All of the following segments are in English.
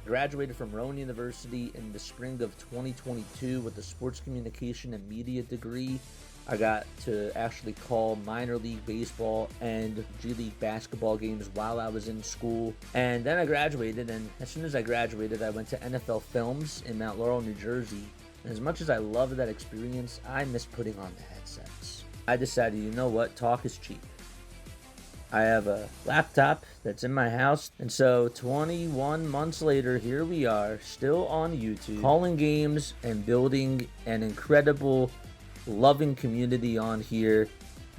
graduated from Rowan University in the spring of 2022 with a sports communication and media degree. I got to actually call minor league baseball and G League basketball games while I was in school. And then I graduated, and as soon as I graduated, I went to NFL Films in Mount Laurel, New Jersey. And as much as I loved that experience, I miss putting on the headsets. I decided, you know what, talk is cheap. I have a laptop that's in my house, and so 21 months later, here we are, still on YouTube, calling games and building an incredible, loving community on here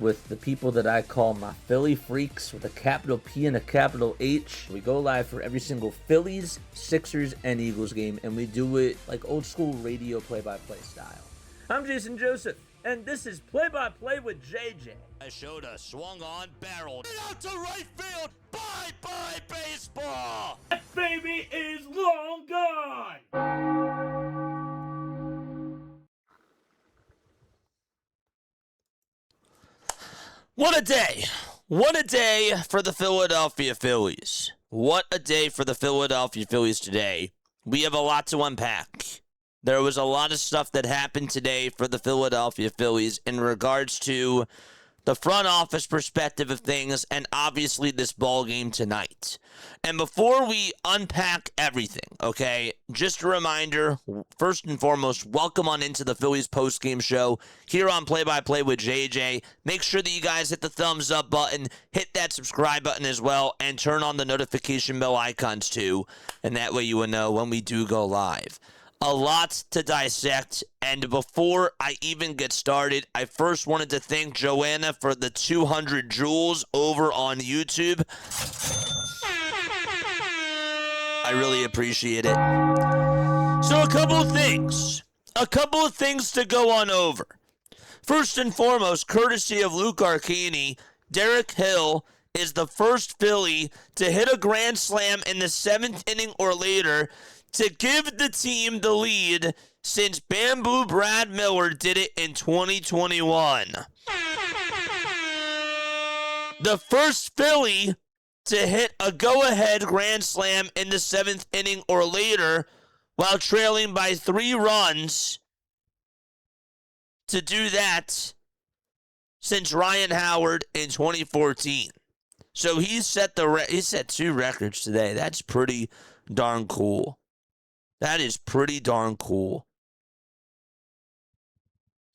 with the people that I call my Philly freaks with a capital P and a capital H. We go live for every single Phillies, Sixers, and Eagles game, and we do it like old school radio play-by-play style. I'm Jason Joseph, and this is Play-by-Play with JJ. Showed swung on, barreled out to right field. Bye-bye baseball. That baby is long gone. What a day. What a day for the Philadelphia Phillies. What a day for the Philadelphia Phillies today. We have a lot to unpack. There was a lot of stuff that happened today for the Philadelphia Phillies in regards to the front office perspective of things, and obviously this ball game tonight. And before we unpack everything, okay, just a reminder, first and foremost, welcome on into the Phillies postgame show here on Play-by-Play with JJ. Make sure that you guys hit the thumbs up button, hit that subscribe button as well, and turn on the notification bell icons too, and that way you will know when we do go live. A lot to dissect, and before I even get started, I first wanted to thank Joanna for the 200 joules over on YouTube. I really appreciate it. So a couple of things to go on over. First and foremost, courtesy of Luke Arcani, Derek Hill is the first Philly to hit a grand slam in the 7th inning or later to give the team the lead since Bamboo Brad Miller did it in 2021. The first Philly to hit a go-ahead grand slam in the 7th inning or later while trailing by 3 runs to do that since Ryan Howard in 2014. So he set 2 records today. That's pretty darn cool. That is pretty darn cool.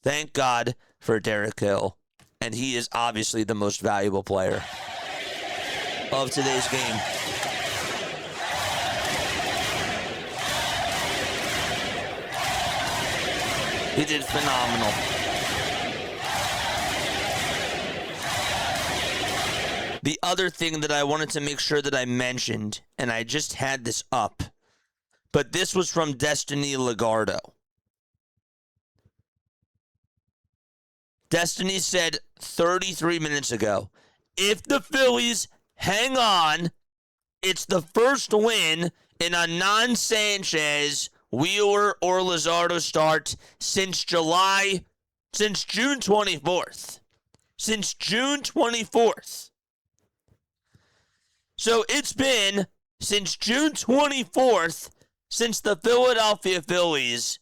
Thank God for Derek Hill. And he is obviously the most valuable player of today's game. He did phenomenal. The other thing that I wanted to make sure that I mentioned, and I just had this up, but this was from Destiny Legardo. Destiny said 33 minutes ago, if the Phillies hang on, it's the first win in a non-Sanchez, Wheeler, or Luzardo start since June 24th. Since June 24th. So it's been since June 24th since the Philadelphia Phillies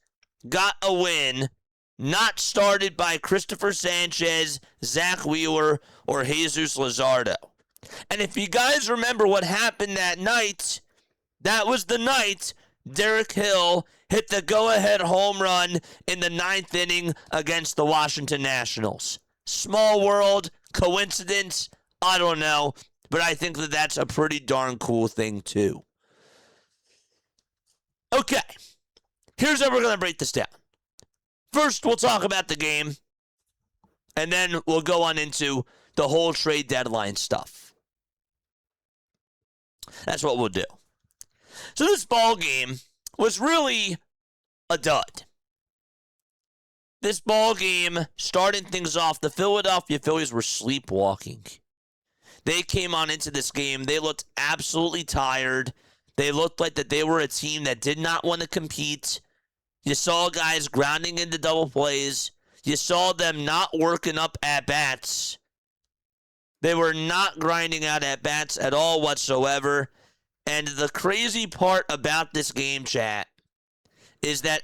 got a win not started by Christopher Sanchez, Zach Wheeler, or Jesus Luzardo. And if you guys remember what happened that night, that was the night Derek Hill hit the go-ahead home run in the 9th inning against the Washington Nationals. Small world, coincidence, I don't know, but I think that that's a pretty darn cool thing too. Okay, here's how we're going to break this down. First, we'll talk about the game, and then we'll go on into the whole trade deadline stuff. That's what we'll do. So this ball game was really a dud. This ball game, starting things off, the Philadelphia Phillies were sleepwalking. They came on into this game. They looked absolutely tired. They looked like that they were a team that did not want to compete. You saw guys grounding into double plays. You saw them not working up at-bats. They were not grinding out at-bats at all whatsoever. And the crazy part about this game, chat, is that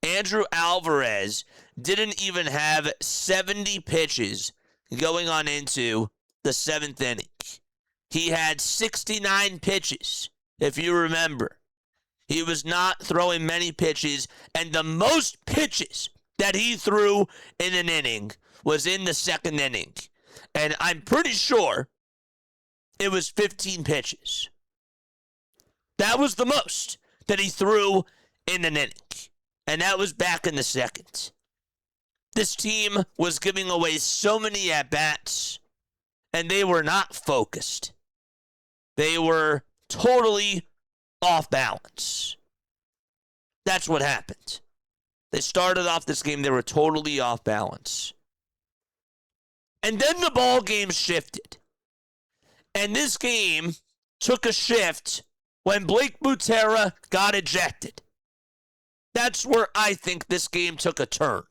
Andrew Alvarez, didn't even have 70 pitches going on into the 7th inning. He had 69 pitches, if you remember. He was not throwing many pitches, and the most pitches that he threw in an inning was in the 2nd inning. And I'm pretty sure it was 15 pitches. That was the most that he threw in an inning. And that was back in the 2nd. This team was giving away so many at-bats, and they were not focused. They were totally off balance. That's what happened. They started off this game, they were totally off balance. And then the ball game shifted. And this game took a shift when Blake Butera got ejected. That's where I think this game took a turn.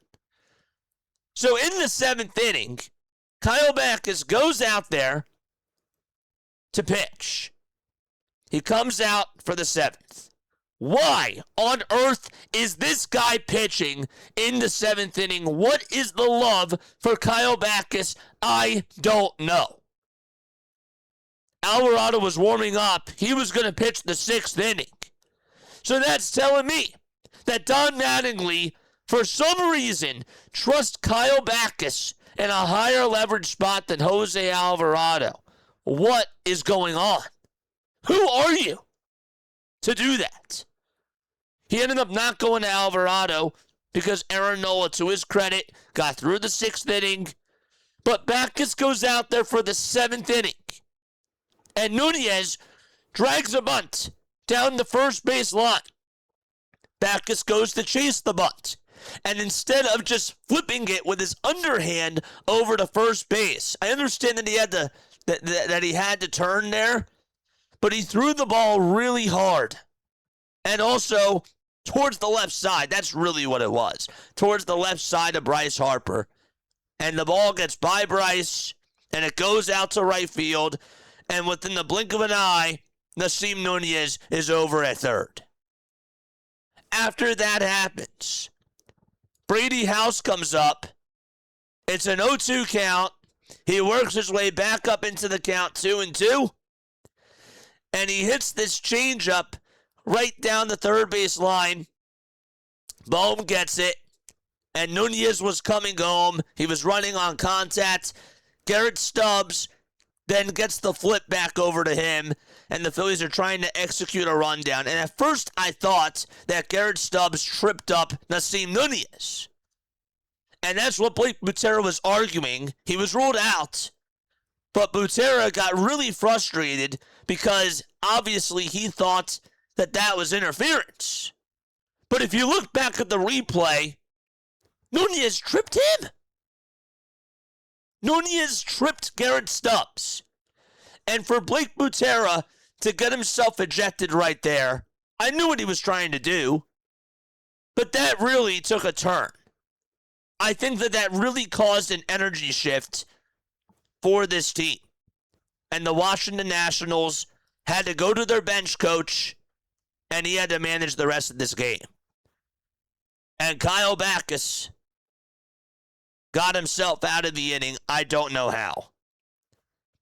So in the 7th inning, Kyle Backus goes out there to pitch. He comes out for the 7th. Why on earth is this guy pitching in the 7th inning? What is the love for Kyle Backus? I don't know. Alvarado was warming up. He was going to pitch the 6th inning. So that's telling me that Don Mattingly, for some reason, trusts Kyle Backus in a higher leverage spot than Jose Alvarado. What is going on? Who are you to do that? He ended up not going to Alvarado because Aaron Nola, to his credit, got through the 6th inning. But Backus goes out there for the 7th inning. And Nunez drags a bunt down the first base line. Backus goes to chase the bunt. And instead of just flipping it with his underhand over to first base, I understand that he had to that he had to turn there, but he threw the ball really hard. And also towards the left side. That's really what it was. Towards the left side of Bryce Harper. And the ball gets by Bryce, and it goes out to right field. And within the blink of an eye, Nasim Nunez is over at third. After that happens, Brady House comes up. It's an 0-2 count. He works his way back up into the count 2-2. And he hits this changeup right down the third base line. Bohm gets it. And Nunez was coming home. He was running on contact. Garrett Stubbs then gets the flip back over to him, and the Phillies are trying to execute a rundown. And at first, I thought that Garrett Stubbs tripped up Nasim Nunez. And that's what Blake Butera was arguing. He was ruled out, but Butera got really frustrated because obviously he thought that that was interference. But if you look back at the replay, Nunez tripped him. Nunez tripped Garrett Stubbs. And for Blake Butera to get himself ejected right there, I knew what he was trying to do. But that really took a turn. I think that really caused an energy shift for this team. And the Washington Nationals had to go to their bench coach, and he had to manage the rest of this game. And Kyle Backus got himself out of the inning. I don't know how.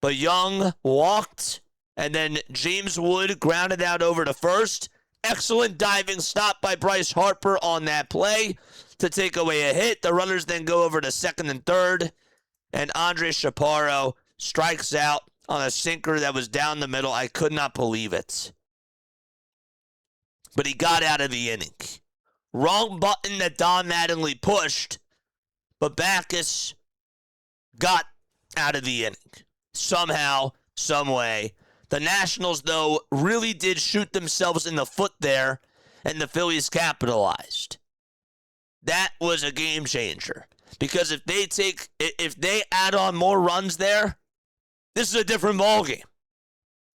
But Young walked, and then James Wood grounded out over to first. Excellent diving stop by Bryce Harper on that play to take away a hit. The runners then go over to second and third, and Andre Chaparro strikes out on a sinker that was down the middle. I could not believe it. But he got out of the inning. Wrong button that Don Mattingly pushed, but Backus got out of the inning. Somehow, some way. The Nationals, though, really did shoot themselves in the foot there, and the Phillies capitalized. That was a game changer. Because if they add on more runs there, this is a different ball game.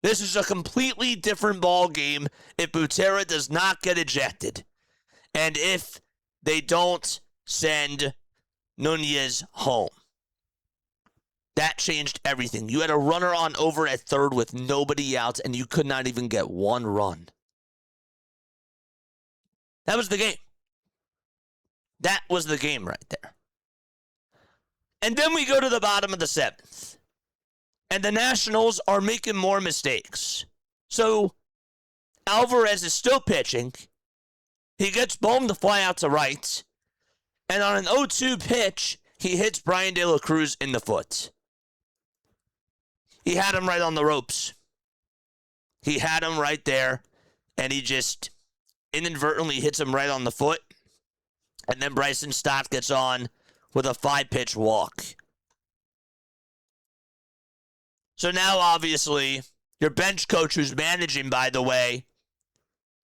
This is a completely different ball game if Butera does not get ejected. And if they don't send Nunez home. That changed everything. You had a runner on over at third with nobody out, and you could not even get one run. That was the game. That was the game right there. And then we go to the bottom of the seventh. And the Nationals are making more mistakes. So Alvarez is still pitching. He gets Bohm to fly out to right. And on an 0-2 pitch, he hits Brian De La Cruz in the foot. He had him right on the ropes. He had him right there. And he just inadvertently hits him right on the foot. And then Bryson Stott gets on with a 5-pitch walk. So now, obviously, your bench coach, who's managing, by the way,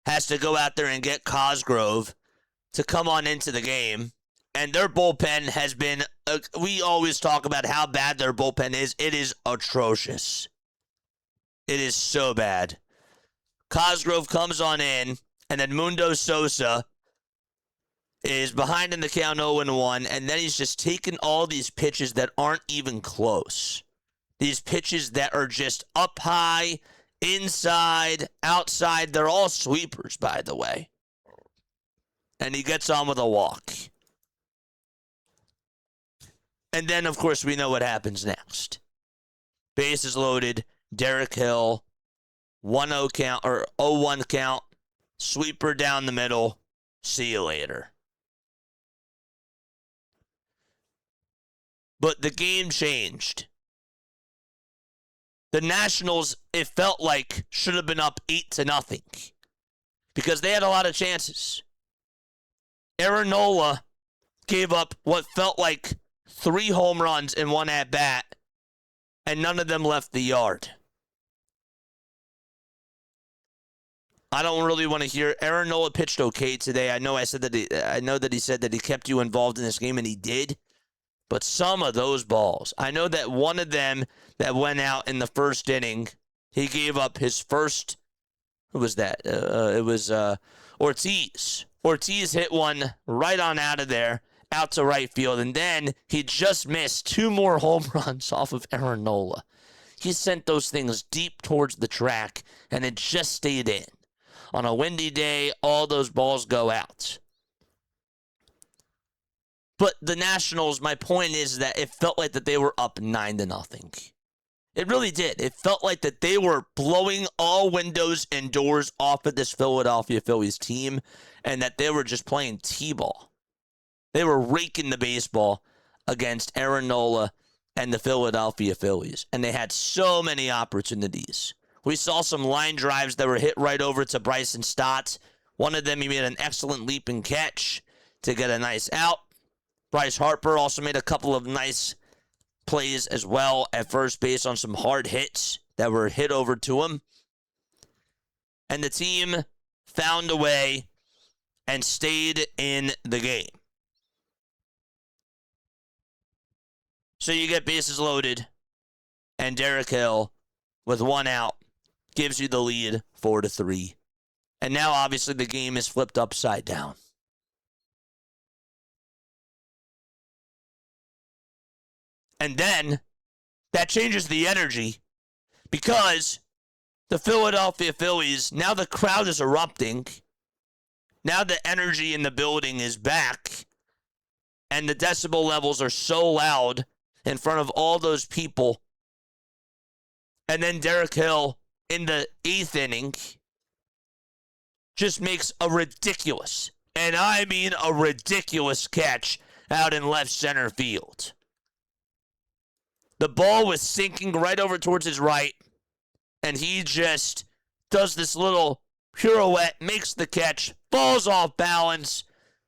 has to go out there and get Cosgrove to come on into the game. And their bullpen has been, we always talk about how bad their bullpen is. It is atrocious. It is so bad. Cosgrove comes on in, and then Mundo Sosa is behind in the count 0-1, and then he's just taking all these pitches that aren't even close. These pitches that are just up high, inside, outside. They're all sweepers, by the way. And he gets on with a walk. And then, of course, we know what happens next. Bases loaded. Derek Hill, 1-0 count, or 0-1 count. Sweeper down the middle. See you later. But the game changed. The Nationals, it felt like, should have been up 8-0 because they had a lot of chances. Aaron Nola gave up what felt like 3 home runs in one at-bat, and none of them left the yard. I don't really want to hear. Aaron Nola pitched okay today. I know that he said that he kept you involved in this game, and he did. But some of those balls, I know that one of them that went out in the first inning, he gave up his first, who was that? It was Ortiz. Ortiz hit one right on out of there, out to right field, and then he just missed 2 more home runs off of Aaron Nola. He sent those things deep towards the track, and it just stayed in. On a windy day, all those balls go out. But the Nationals, my point is that it felt like that they were up 9-0. It really did. It felt like that they were blowing all windows and doors off of this Philadelphia Phillies team, and that they were just playing T-ball. They were raking the baseball against Aaron Nola and the Philadelphia Phillies, and they had so many opportunities. We saw some line drives that were hit right over to Bryson Stott. One of them, he made an excellent leap and catch to get a nice out. Bryce Harper also made a couple of nice plays as well at first base on some hard hits that were hit over to him. And the team found a way and stayed in the game. So you get bases loaded, and Derek Hill, with 1 out, gives you the lead 4-3. And now, obviously, the game is flipped upside down. And then that changes the energy because the Philadelphia Phillies, now the crowd is erupting. Now the energy in the building is back. And the decibel levels are so loud in front of all those people. And then Derek Hill in the 8th inning just makes a ridiculous, and I mean a ridiculous catch out in left center field. The ball was sinking right over towards his right, and he just does this little pirouette, makes the catch, falls off balance,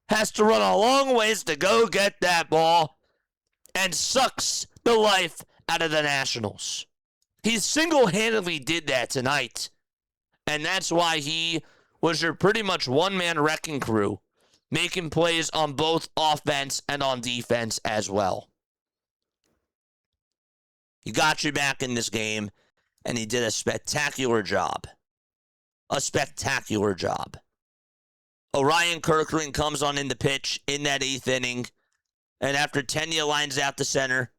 has to run a long ways to go get that ball, and sucks the life out of the Nationals. He single-handedly did that tonight, and that's why he was your pretty much one-man wrecking crew, making plays on both offense and on defense as well. He got you back in this game, and he did a spectacular job. A spectacular job. Orion Kirkering comes on in the pitch in that 8th inning, and after Tenya lines out the center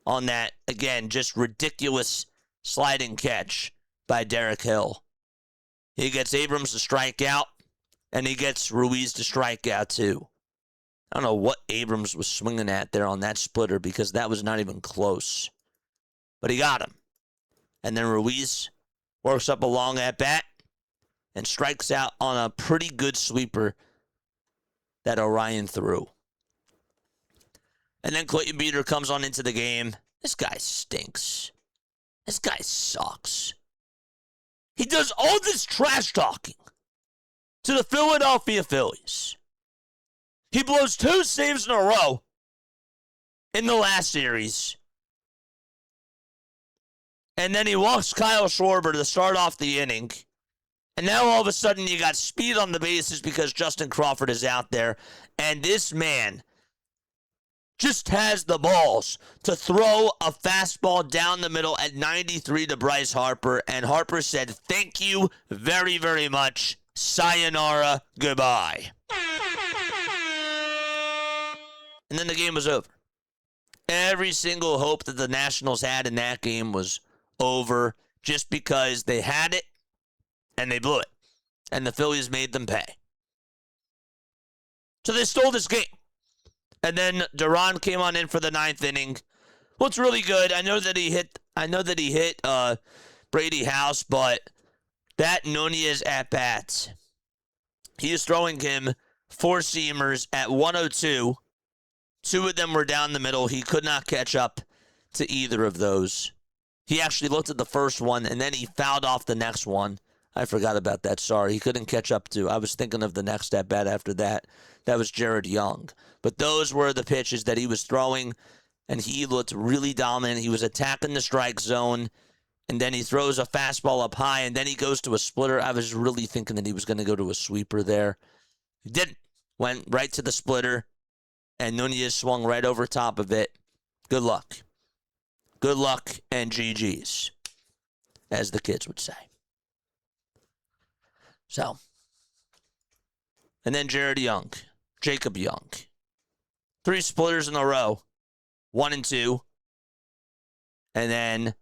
on that, again, just ridiculous sliding catch by Derek Hill. He gets Abrams to strike out, and he gets Ruiz to strike out too. I don't know what Abrams was swinging at there on that splitter because that was not even close. But he got him. And then Ruiz works up a long at-bat and strikes out on a pretty good sweeper that Orion threw. And then Clayton Beeter comes on into the game. This guy stinks. This guy sucks. He does all this trash talking to the Philadelphia Phillies. He blows 2 saves in a row in the last series. And then he walks Kyle Schwarber to start off the inning. And now all of a sudden you got speed on the bases because Justin Crawford is out there. And this man just has the balls to throw a fastball down the middle at 93 to Bryce Harper. And Harper said, "Thank you very, very much. Sayonara. Goodbye." And then the game was over. Every single hope that the Nationals had in that game was over just because they had it and they blew it. And the Phillies made them pay. So they stole this game. And then Duran came on in for the 9th inning. Looks really good. I know that he hit Brady House, but that Nunez at bat, he is throwing him 4 seamers at 102. 2 of them were down the middle. He could not catch up to either of those. He actually looked at the first one, and then he fouled off the next one. I forgot about that. Sorry. He couldn't catch up to. I was thinking of the next at-bat after that. That was Jared Young. But those were the pitches that he was throwing, and he looked really dominant. He was attacking the strike zone, and then he throws a fastball up high, and then he goes to a splitter. I was really thinking that he was going to go to a sweeper there. He didn't. Went right to the splitter, and Nunez swung right over top of it. Good luck. Good luck and GG's, as the kids would say. So, and then Jacob Young. 3 splitters in a row, 1 and 2. And then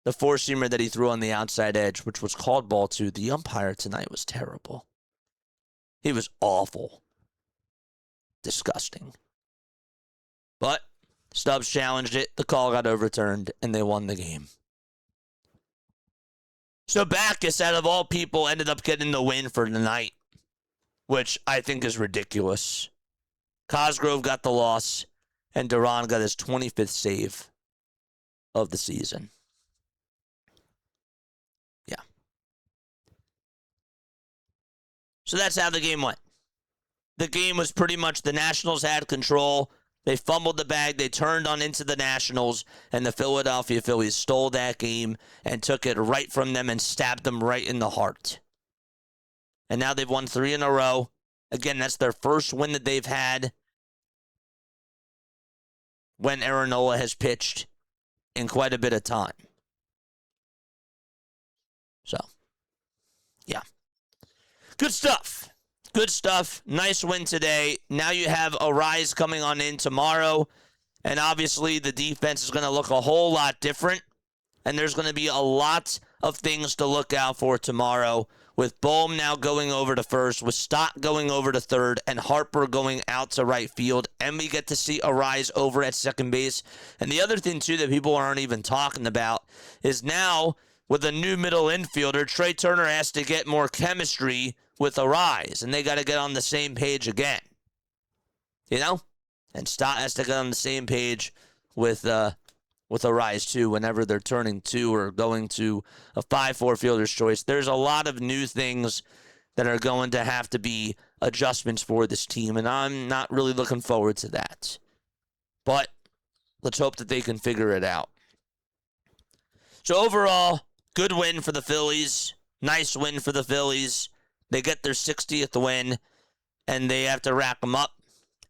the 4-seamer that he threw on the outside edge, which was called ball 2. The umpire tonight was terrible. He was awful. Disgusting. But Stubbs challenged it, the call got overturned, and they won the game. So Backus, out of all people, ended up getting the win for the night, which I think is ridiculous. Cosgrove got the loss, and Duran got his 25th save of the season. Yeah. So that's how the game went. The game was pretty much the Nationals had control. They fumbled the bag, they turned on into the Nationals, and the Philadelphia Phillies stole that game and took it right from them and stabbed them right in the heart. And now they've won 3 in a row. Again, that's their first win that they've had when Aaron Nola has pitched in quite a bit of time. So, yeah. Good stuff. Good stuff. Nice win today. Now you have Arise coming on in tomorrow. And obviously the defense is going to look a whole lot different. And there's going to be a lot of things to look out for tomorrow. With Bohm now going over to first, with Stott going over to third, and Harper going out to right field. And we get to see Arise over at second base. And the other thing, too, that people aren't even talking about is now with a new middle infielder, Trey Turner has to get more chemistry with Arise, and they got to get on the same page again. You know? And Stott has to get on the same page with Arise, too, whenever they're turning 2 or going to a 5-4 fielder's choice. There's a lot of new things that are going to have to be adjustments for this team, and I'm not really looking forward to that. But let's hope that they can figure it out. So overall, good win for the Phillies. Nice win for the Phillies. They get their 60th win, and they have to rack them up,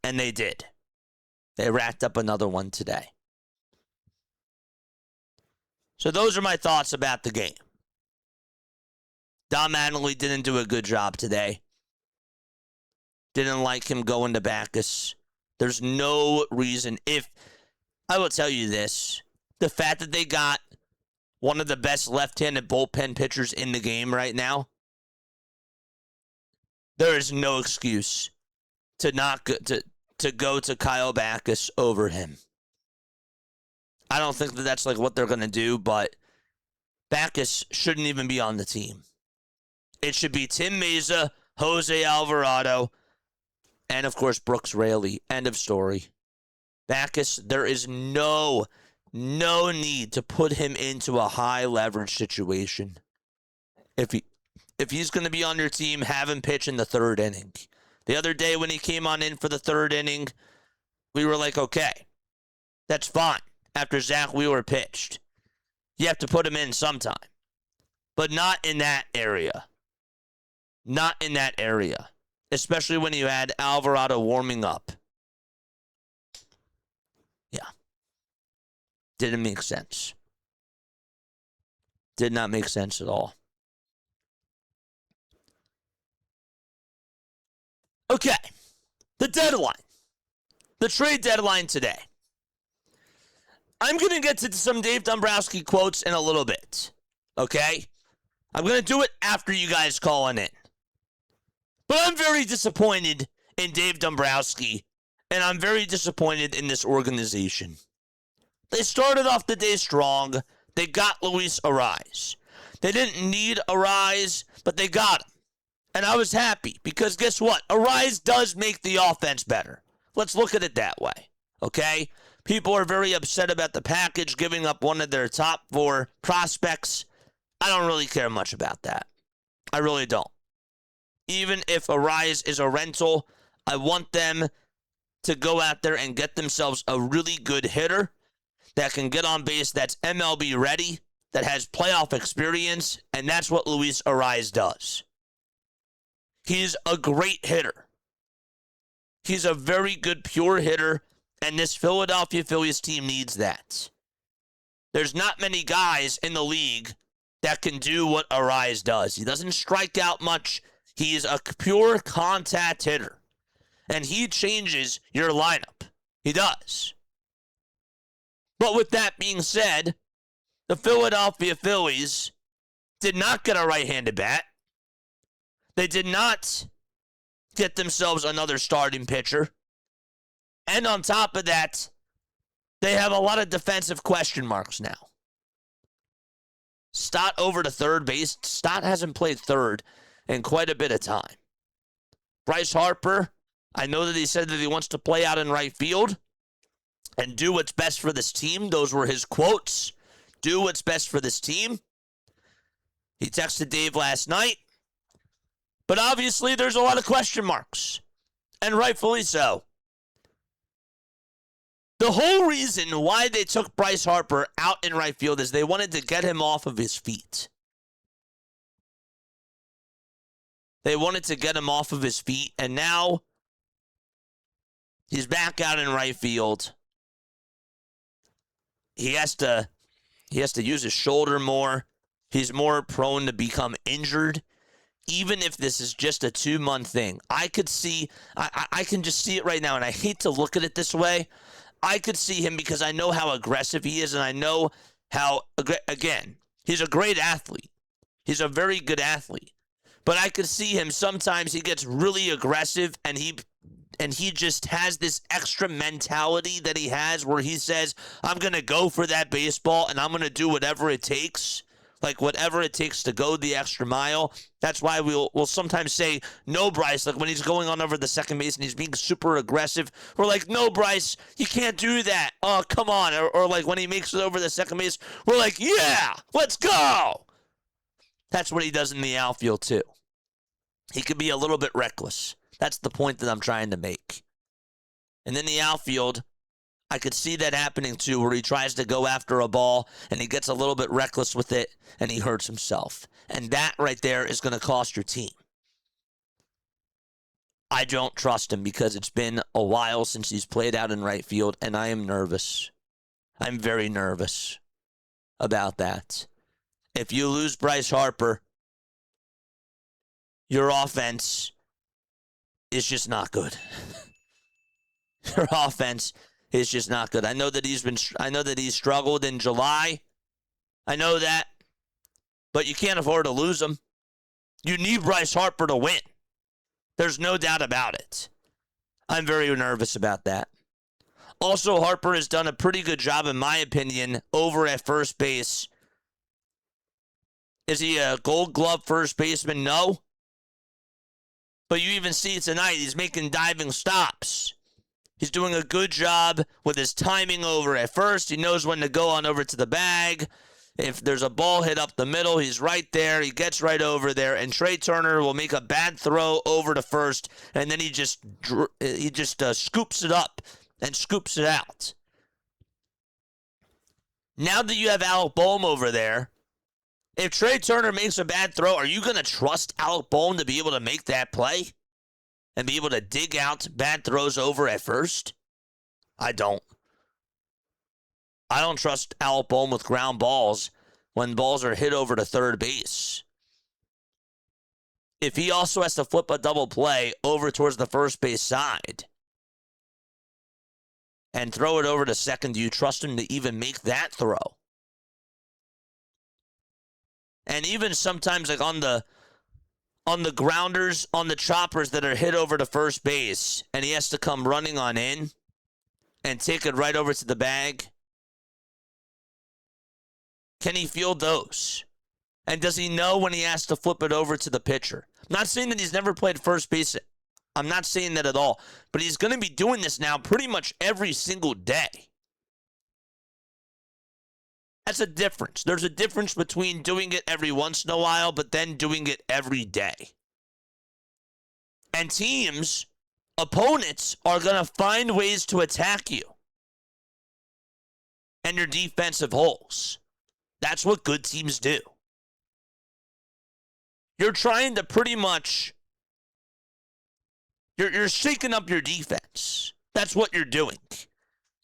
and they did. They racked up another one today. So those are my thoughts about the game. Dom Mattingly didn't do a good job today. Didn't like him going to Backus. There's no reason. I will tell you this. the fact that they got one of the best left-handed bullpen pitchers in the game right now, there is no excuse to not go to Kyle Backus over him. I don't think that that's like what they're going to do, but Backus shouldn't even be on the team. It should be Tim Meza, Jose Alvarado, and of course Brooks Raley. End of story. Backus, there is no need to put him into a high leverage situation. If he's going to be on your team, have him pitch in the third inning. The other day when he came on in for the third inning, we were like, okay, that's fine. After Zach Wheeler pitched, you have to put him in sometime, but not in that area. Not in that area, especially when you had Alvarado warming up. Yeah. Didn't make sense. Did not make sense at all. Okay. The deadline. The trade deadline today. I'm going to get to some Dave Dombrowski quotes in a little bit. Okay? I'm going to do it after you guys call in. But I'm very disappointed in Dave Dombrowski, and I'm very disappointed in this organization. They started off the day strong. They got Luis Arraez. They didn't need Arraez, but they got him. And I was happy because guess what? Arraez does make the offense better. Let's look at it that way, okay? People are very upset about the package, giving up one of their top 4 prospects. I don't really care much about that. I really don't. Even if Arraez is a rental, I want them to go out there and get themselves a really good hitter that can get on base, that's MLB ready, that has playoff experience, and that's what Luis Arraez does. He's a great hitter. He's a very good pure hitter, and this Philadelphia Phillies team needs that. There's not many guys in the league that can do what Arraez does. He doesn't strike out much. He's a pure contact hitter. And he changes your lineup. He does. But with that being said, the Philadelphia Phillies did not get a right-handed bat. They did not get themselves another starting pitcher. And on top of that, they have a lot of defensive question marks now. Stott over to third base. Stott hasn't played third in quite a bit of time. Bryce Harper, I know that he said that he wants to play out in right field and do what's best for this team. Those were his quotes. Do what's best for this team. He texted Dave last night. But obviously, there's a lot of question marks. And rightfully so. The whole reason why they took Bryce Harper out in right field is they wanted to get him off of his feet. They wanted to get him off of his feet, and now he's back out in right field. He has to use his shoulder more. He's more prone to become injured. Even if this is just a 2-month thing, I can just see it right now, and I hate to look at it this way. I could see him because I know how aggressive he is, and I know how, again, he's a great athlete. He's a very good athlete. But I could see him sometimes he gets really aggressive, and he just has this extra mentality that he has where he says, I'm going to go for that baseball, and I'm going to do whatever it takes. Like, whatever it takes to go the extra mile. That's why we'll sometimes say, no, Bryce. Like, when he's going on over the second base and he's being super aggressive, we're like, no, Bryce, you can't do that. Oh, come on. Or like, when he makes it over the second base, we're like, yeah, let's go. That's what he does in the outfield, too. He could be a little bit reckless. That's the point that I'm trying to make. And in the outfield, I could see that happening too, where he tries to go after a ball and he gets a little bit reckless with it and he hurts himself. And that right there is going to cost your team. I don't trust him because it's been a while since he's played out in right field, and I am nervous. I'm very nervous about that. If you lose Bryce Harper, your offense is just not good. Your offense is just not good. I know that he's struggled in July. I know that. But you can't afford to lose him. You need Bryce Harper to win. There's no doubt about it. I'm very nervous about that. Also, Harper has done a pretty good job, in my opinion, over at first base. Is he a Gold Glove first baseman? No. But you even see it tonight. He's making diving stops. He's doing a good job with his timing over at first. He knows when to go on over to the bag. If there's a ball hit up the middle, he's right there. He gets right over there, and Trey Turner will make a bad throw over to first, and then he just scoops it up and scoops it out. Now that you have Alec Boehm over there, if Trey Turner makes a bad throw, are you going to trust Alec Boehm to be able to make that play and be able to dig out bad throws over at first? I don't. I don't trust Alec Boehm with ground balls when balls are hit over to third base. If he also has to flip a double play over towards the first base side and throw it over to second, do you trust him to even make that throw? And even sometimes like on the grounders, on the choppers that are hit over to first base, and he has to come running on in and take it right over to the bag, can he field those? And does he know when he has to flip it over to the pitcher? I'm not saying that he's never played first base. I'm not saying that at all. But he's going to be doing this now pretty much every single day. That's a difference. There's a difference between doing it every once in a while, but then doing it every day. And teams, opponents, are going to find ways to attack you and your defensive holes. That's what good teams do. You're trying to pretty much, you're shaking up your defense. That's what you're doing.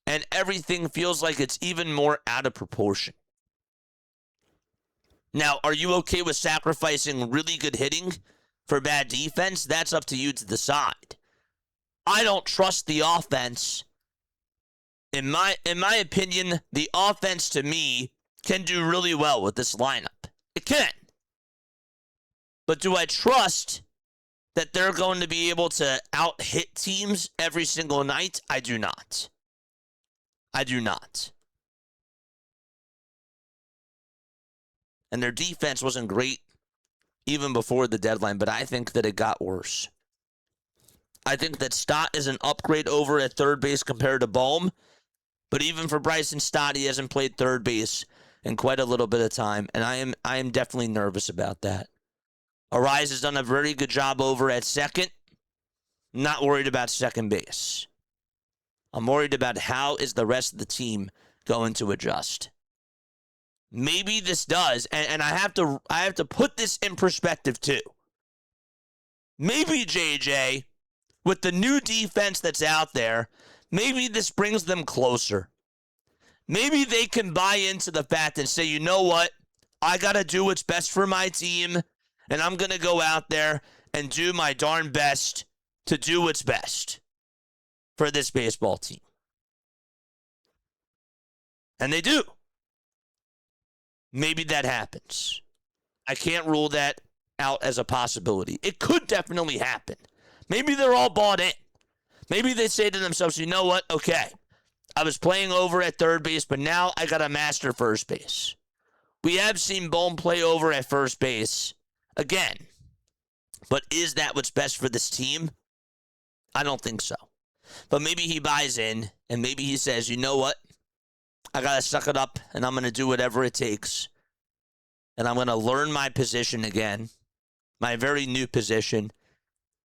And everything feels like it's even more out of proportion. Now, are you okay with sacrificing really good hitting for bad defense? That's up to you to decide. I don't trust the offense. In my opinion, the offense to me can do really well with this lineup. It can. But do I trust that they're going to be able to out-hit teams every single night? I do not. I do not. And their defense wasn't great even before the deadline, but I think that it got worse. I think that Stott is an upgrade over at third base compared to Boehm, but even for Bryson Stott, he hasn't played third base in quite a little bit of time, and I am definitely nervous about that. Arise has done a very good job over at second. Not worried about second base. I'm worried about how is the rest of the team going to adjust. Maybe this does, and I have to put this in perspective too. Maybe JJ, with the new defense that's out there, maybe this brings them closer. Maybe they can buy into the fact and say, you know what? I got to do what's best for my team, and I'm going to go out there and do my darn best to do what's best for this baseball team. And they do. Maybe that happens. I can't rule that out as a possibility. It could definitely happen. Maybe they're all bought in. Maybe they say to themselves, you know what? Okay, I was playing over at third base, but now I got to master first base. We have seen Boehm play over at first base again. But is that what's best for this team? I don't think so. But maybe he buys in, and maybe he says, you know what? I got to suck it up, and I'm going to do whatever it takes. And I'm going to learn my position again, my very new position,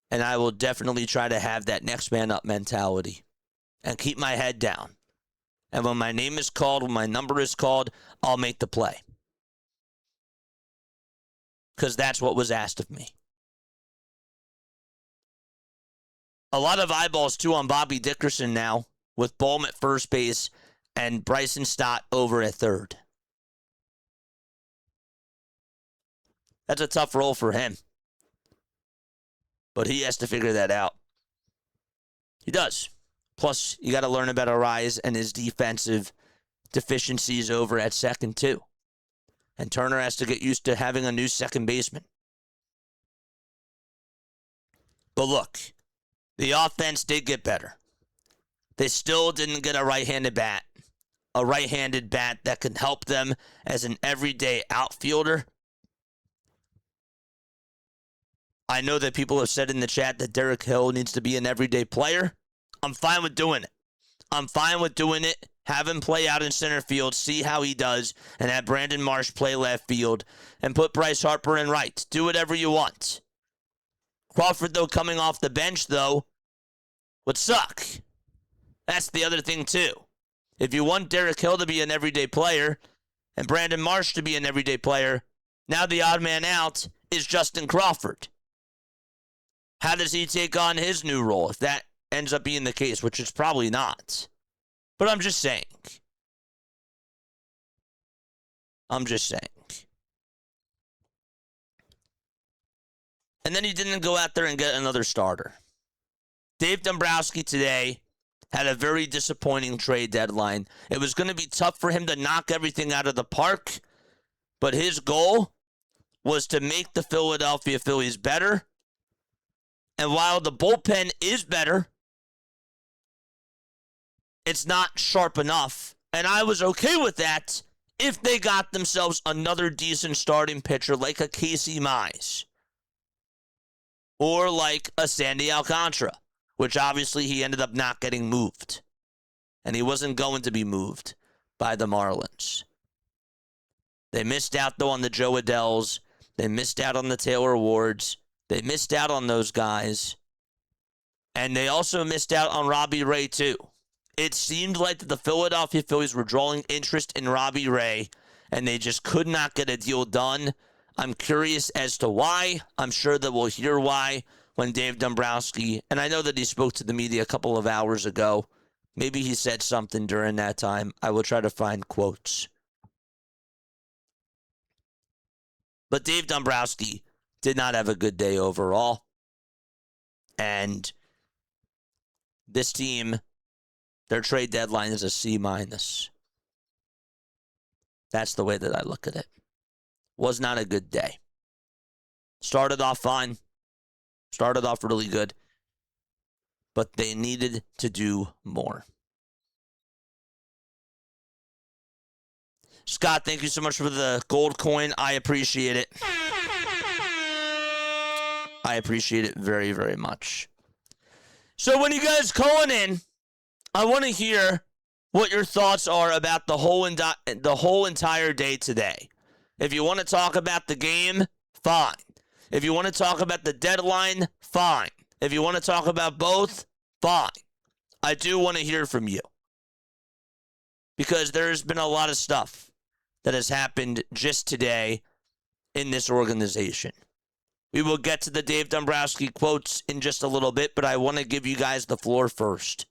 and I will definitely try to have that next man up mentality and keep my head down. And when my name is called, when my number is called, I'll make the play. Because that's what was asked of me. A lot of eyeballs, too, on Bobby Dickerson now, with Boehm at first base and Bryson Stott over at third. That's a tough role for him. But he has to figure that out. He does. Plus, you got to learn about Arias and his defensive deficiencies over at second, too. And Turner has to get used to having a new second baseman. But look, the offense did get better. They still didn't get a right-handed bat that can help them as an everyday outfielder. I know that people have said in the chat that Derek Hill needs to be an everyday player. I'm fine with doing it. Have him play out in center field, see how he does, and have Brandon Marsh play left field, and put Bryce Harper in right. Do whatever you want. Crawford, though, coming off the bench, though, would suck. That's the other thing, too. If you want Derek Hill to be an everyday player and Brandon Marsh to be an everyday player, now the odd man out is Justin Crawford. How does he take on his new role if that ends up being the case, which it's probably not? But I'm just saying. And then he didn't go out there and get another starter. Dave Dombrowski today had a very disappointing trade deadline. It was going to be tough for him to knock everything out of the park, but his goal was to make the Philadelphia Phillies better. And while the bullpen is better, it's not sharp enough. And I was okay with that if they got themselves another decent starting pitcher like a Casey Mize or like a Sandy Alcantara, which obviously he ended up not getting moved. And he wasn't going to be moved by the Marlins. They missed out, though, on the Joe Adells. They missed out on the Taylor Wards. They missed out on those guys. And they also missed out on Robbie Ray, too. It seemed like the Philadelphia Phillies were drawing interest in Robbie Ray, and they just could not get a deal done. I'm curious as to why. I'm sure that we'll hear why when Dave Dombrowski, and I know that he spoke to the media a couple of hours ago. Maybe he said something during that time. I will try to find quotes. But Dave Dombrowski did not have a good day overall. And this team, their trade deadline is a C-. That's the way that I look at it. Was not a good day. Started off fine. Started off really good. But they needed to do more. Scott, thank you so much for the gold coin. I appreciate it. I appreciate it very, very much. So when you guys calling in, I want to hear what your thoughts are about the whole entire day today. If you want to talk about the game, fine. If you want to talk about the deadline, fine. If you want to talk about both, fine. I do want to hear from you. Because there's been a lot of stuff that has happened just today in this organization. We will get to the Dave Dombrowski quotes in just a little bit, but I want to give you guys the floor first.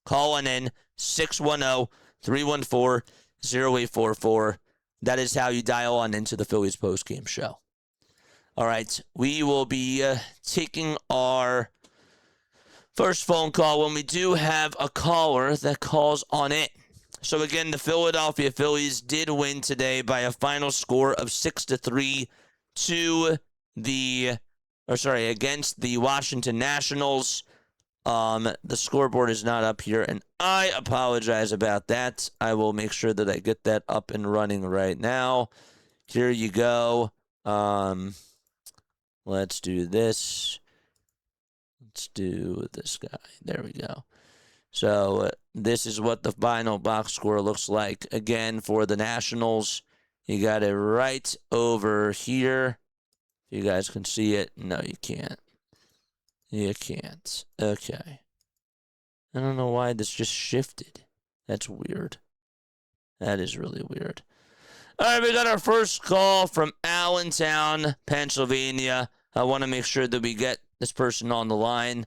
Calling in 610-314-0844. That is how you dial on into the Phillies postgame show. All right, we will be taking our first phone call when we do have a caller that calls on it. So again, the Philadelphia Phillies did win today by a final score of 6-3 against the Washington Nationals. The scoreboard is not up here, and I apologize about that. I will make sure that I get that up and running right now. Here you go. Let's do this. Let's do this guy. There we go. So this is what the final box score looks like. Again, for the Nationals, you got it right over here. You guys can see it. No, you can't. You can't. Okay. I don't know why this just shifted. That's weird. That is really weird. All right, we got our first call from Allentown, Pennsylvania. I want to make sure that we get this person on the line.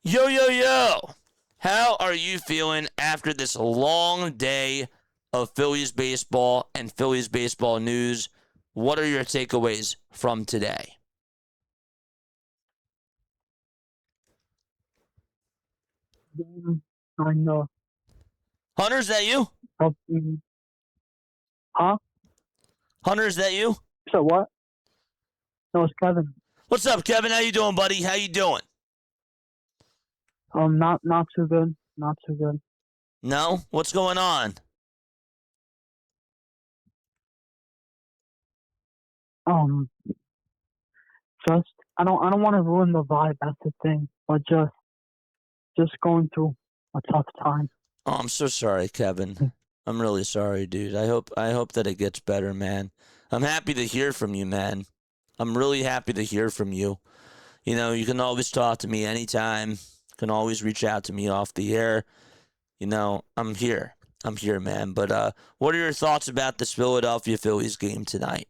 Yo, yo, yo. How are you feeling after this long day of Phillies baseball and Phillies baseball news? What are your takeaways from today? kind of Hunter, is that you? helped me. Huh? Hunter, is that you? So what? No, it's Kevin. What's up, Kevin? How you doing, buddy? How you doing? Not too good. Not too good. No? What's going on? Um, just I don't want to ruin the vibe. That's the thing. But just going through a tough time. Oh, I'm so sorry, Kevin. I'm really sorry, dude. I hope that it gets better, man. I'm happy to hear from you, man. I'm really happy to hear from you. You know, you can always talk to me anytime. You can always reach out to me off the air. You know, I'm here. I'm here, man. But what are your thoughts about this Philadelphia Phillies game tonight?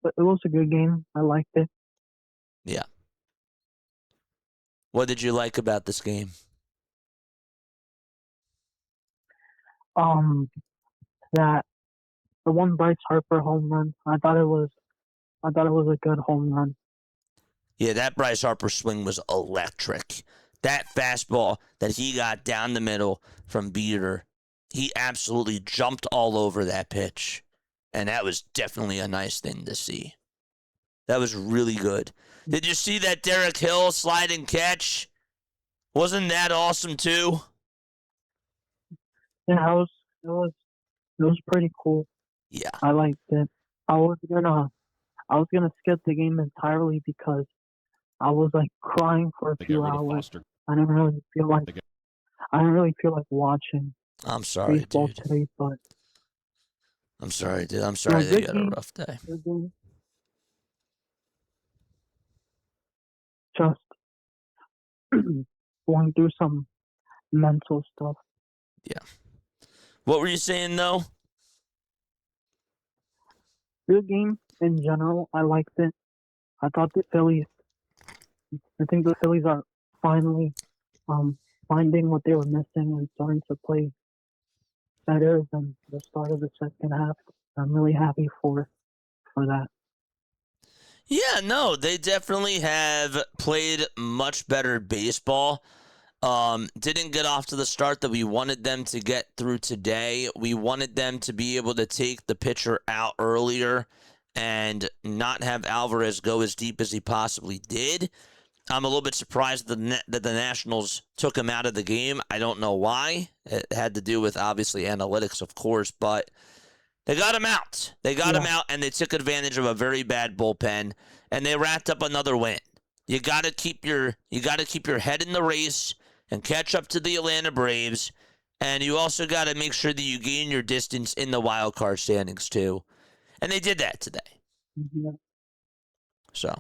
But it was a good game. I liked it. Yeah. What did you like about this game? That the one Bryce Harper home run. I thought it was a good home run. Yeah, that Bryce Harper swing was electric. That fastball that he got down the middle from Beater, he absolutely jumped all over that pitch. And that was definitely a nice thing to see. That was really good. Did you see that Derek Hill sliding catch? Wasn't that awesome too? Yeah, it was pretty cool. Yeah. I liked it. I was gonna skip the game entirely because I was like crying for a few hours. I didn't really feel like watching I'm sorry, baseball dude. today, but I'm sorry, dude. I'm sorry that you had a rough day. Just going through some mental stuff. Yeah. What were you saying, though? Good game in general. I liked it. I think the Phillies are finally finding what they were missing and starting to play better than the start of the second half. I'm really happy for that. Yeah, no, they definitely have played much better baseball. Didn't get off to the start that we wanted them to get through today. We wanted them to be able to take the pitcher out earlier and not have Alvarez go as deep as he possibly did. I'm a little bit surprised that the Nationals took him out of the game. I don't know why. It had to do with, obviously, analytics, of course, but they got him out. They got him out, and they took advantage of a very bad bullpen, and they wrapped up another win. You got to keep your head in the race and catch up to the Atlanta Braves, and you also got to make sure that you gain your distance in the wild card standings too. And they did that today. Yeah. So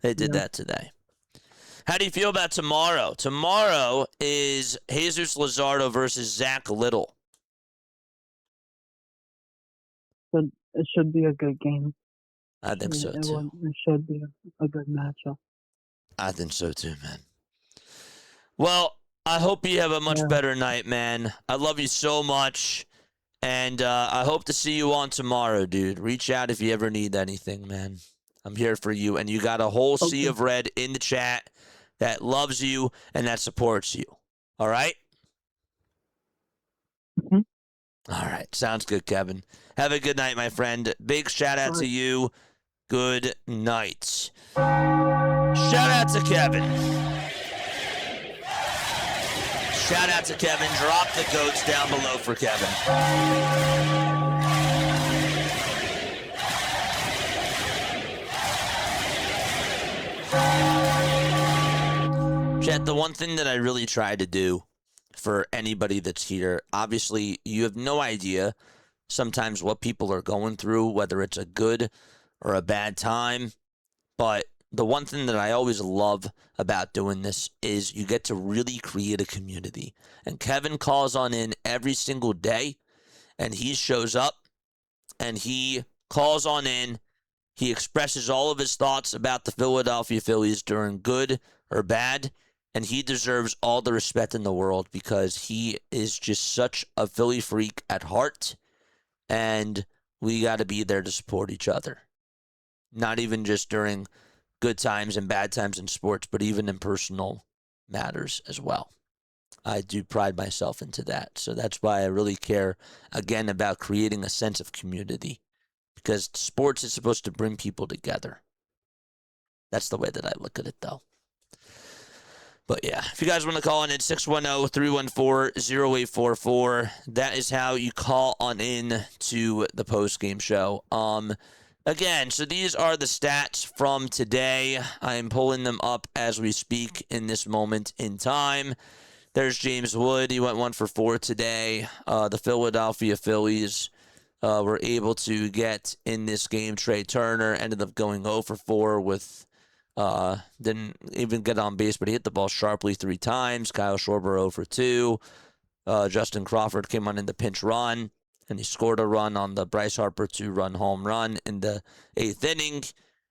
they did that today. How do you feel about tomorrow? Tomorrow is Jesus Luzardo versus Zach Little. But it should be a good game. I think so too. It should be a good matchup. I think so too, man. Well, I hope you have a much better night, man. I love you so much. And I hope to see you on tomorrow, dude. Reach out if you ever need anything, man. I'm here for you. And you got a whole sea of red in the chat that loves you and that supports you. All right? Mm-hmm. All right. Sounds good, Kevin. Have a good night, my friend. Big shout out to you. Good night. Shout out to Kevin. Shout out to Kevin. Drop the goats down below for Kevin. Chat, the one thing that I really try to do for anybody that's here, obviously, you have no idea sometimes what people are going through, whether it's a good or a bad time. But the one thing that I always love about doing this is you get to really create a community. And Kevin calls on in every single day, and he shows up, and he calls on in. He expresses all of his thoughts about the Philadelphia Phillies during good or bad, and he deserves all the respect in the world because he is just such a Philly freak at heart, and we got to be there to support each other. Not even just during good times and bad times in sports, but even in personal matters as well. I do pride myself into that. So that's why I really care, again, about creating a sense of community. Because sports is supposed to bring people together. That's the way that I look at it, though. But yeah, if you guys want to call in at 610-314-0844, that is how you call on in to the post-game show. Again, so these are the stats from today. I am pulling them up as we speak in this moment in time. There's James Wood. He went 1 for 4 today. The Philadelphia Phillies were able to get in this game. Trey Turner ended up going 0 for 4 with didn't even get on base, but he hit the ball sharply 3 times. Kyle Schwarber 0 for 2. Justin Crawford came on in the pinch run, and he scored a run on the Bryce Harper 2-run home run in the 8th inning.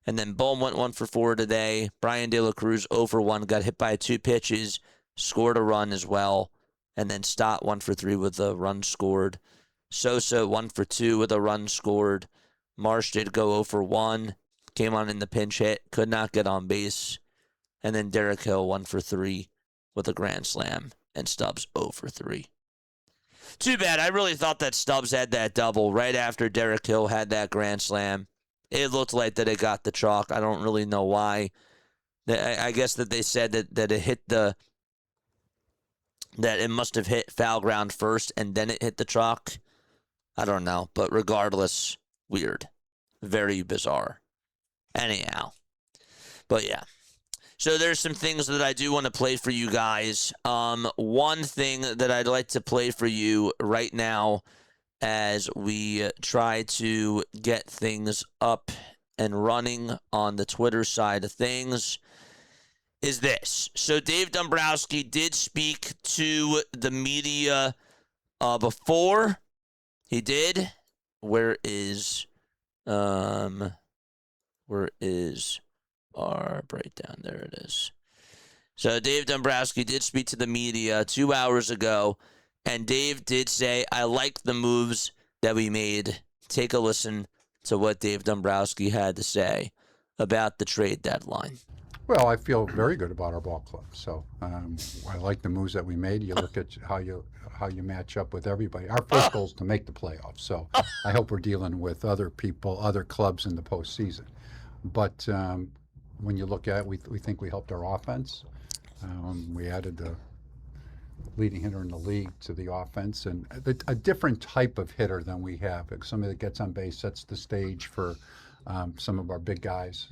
And then Bohm went 1 for 4 today. Brian De La Cruz 0 for 1, got hit by 2 pitches, scored a run as well. And then Stott 1 for 3 with a run scored. Sosa 1 for 2 with a run scored. Marsh did go 0 for 1. Came on in the pinch hit, could not get on base. And then Derek Hill 1 for 3 with a grand slam. And Stubbs 0 for 3. Too bad. I really thought that Stubbs had that double right after Derek Hill had that grand slam. It looked like that it got the chalk. I don't really know why. I guess that they said that it hit that it must have hit foul ground first and then it hit the chalk. I don't know. But regardless, weird. Very bizarre. Anyhow. But yeah. So there's some things that I do want to play for you guys. One thing that I'd like to play for you right now as we try to get things up and running on the Twitter side of things is this. So Dave Dombrowski did speak to the media before. He did. Where is our breakdown? There it is. So Dave Dombrowski did speak to the media 2 hours ago, and Dave did say, I like the moves that we made. Take a listen to what Dave Dombrowski had to say about the trade deadline. Well, I feel very good about our ball club. So I like the moves that we made. You look at how you match up with everybody. Our first goal is to make the playoffs. So I hope we're dealing with other people, other clubs in the postseason. But when you look at it, we think we helped our offense. We added the leading hitter in the league to the offense, and a different type of hitter than we have. Somebody that gets on base, sets the stage for some of our big guys.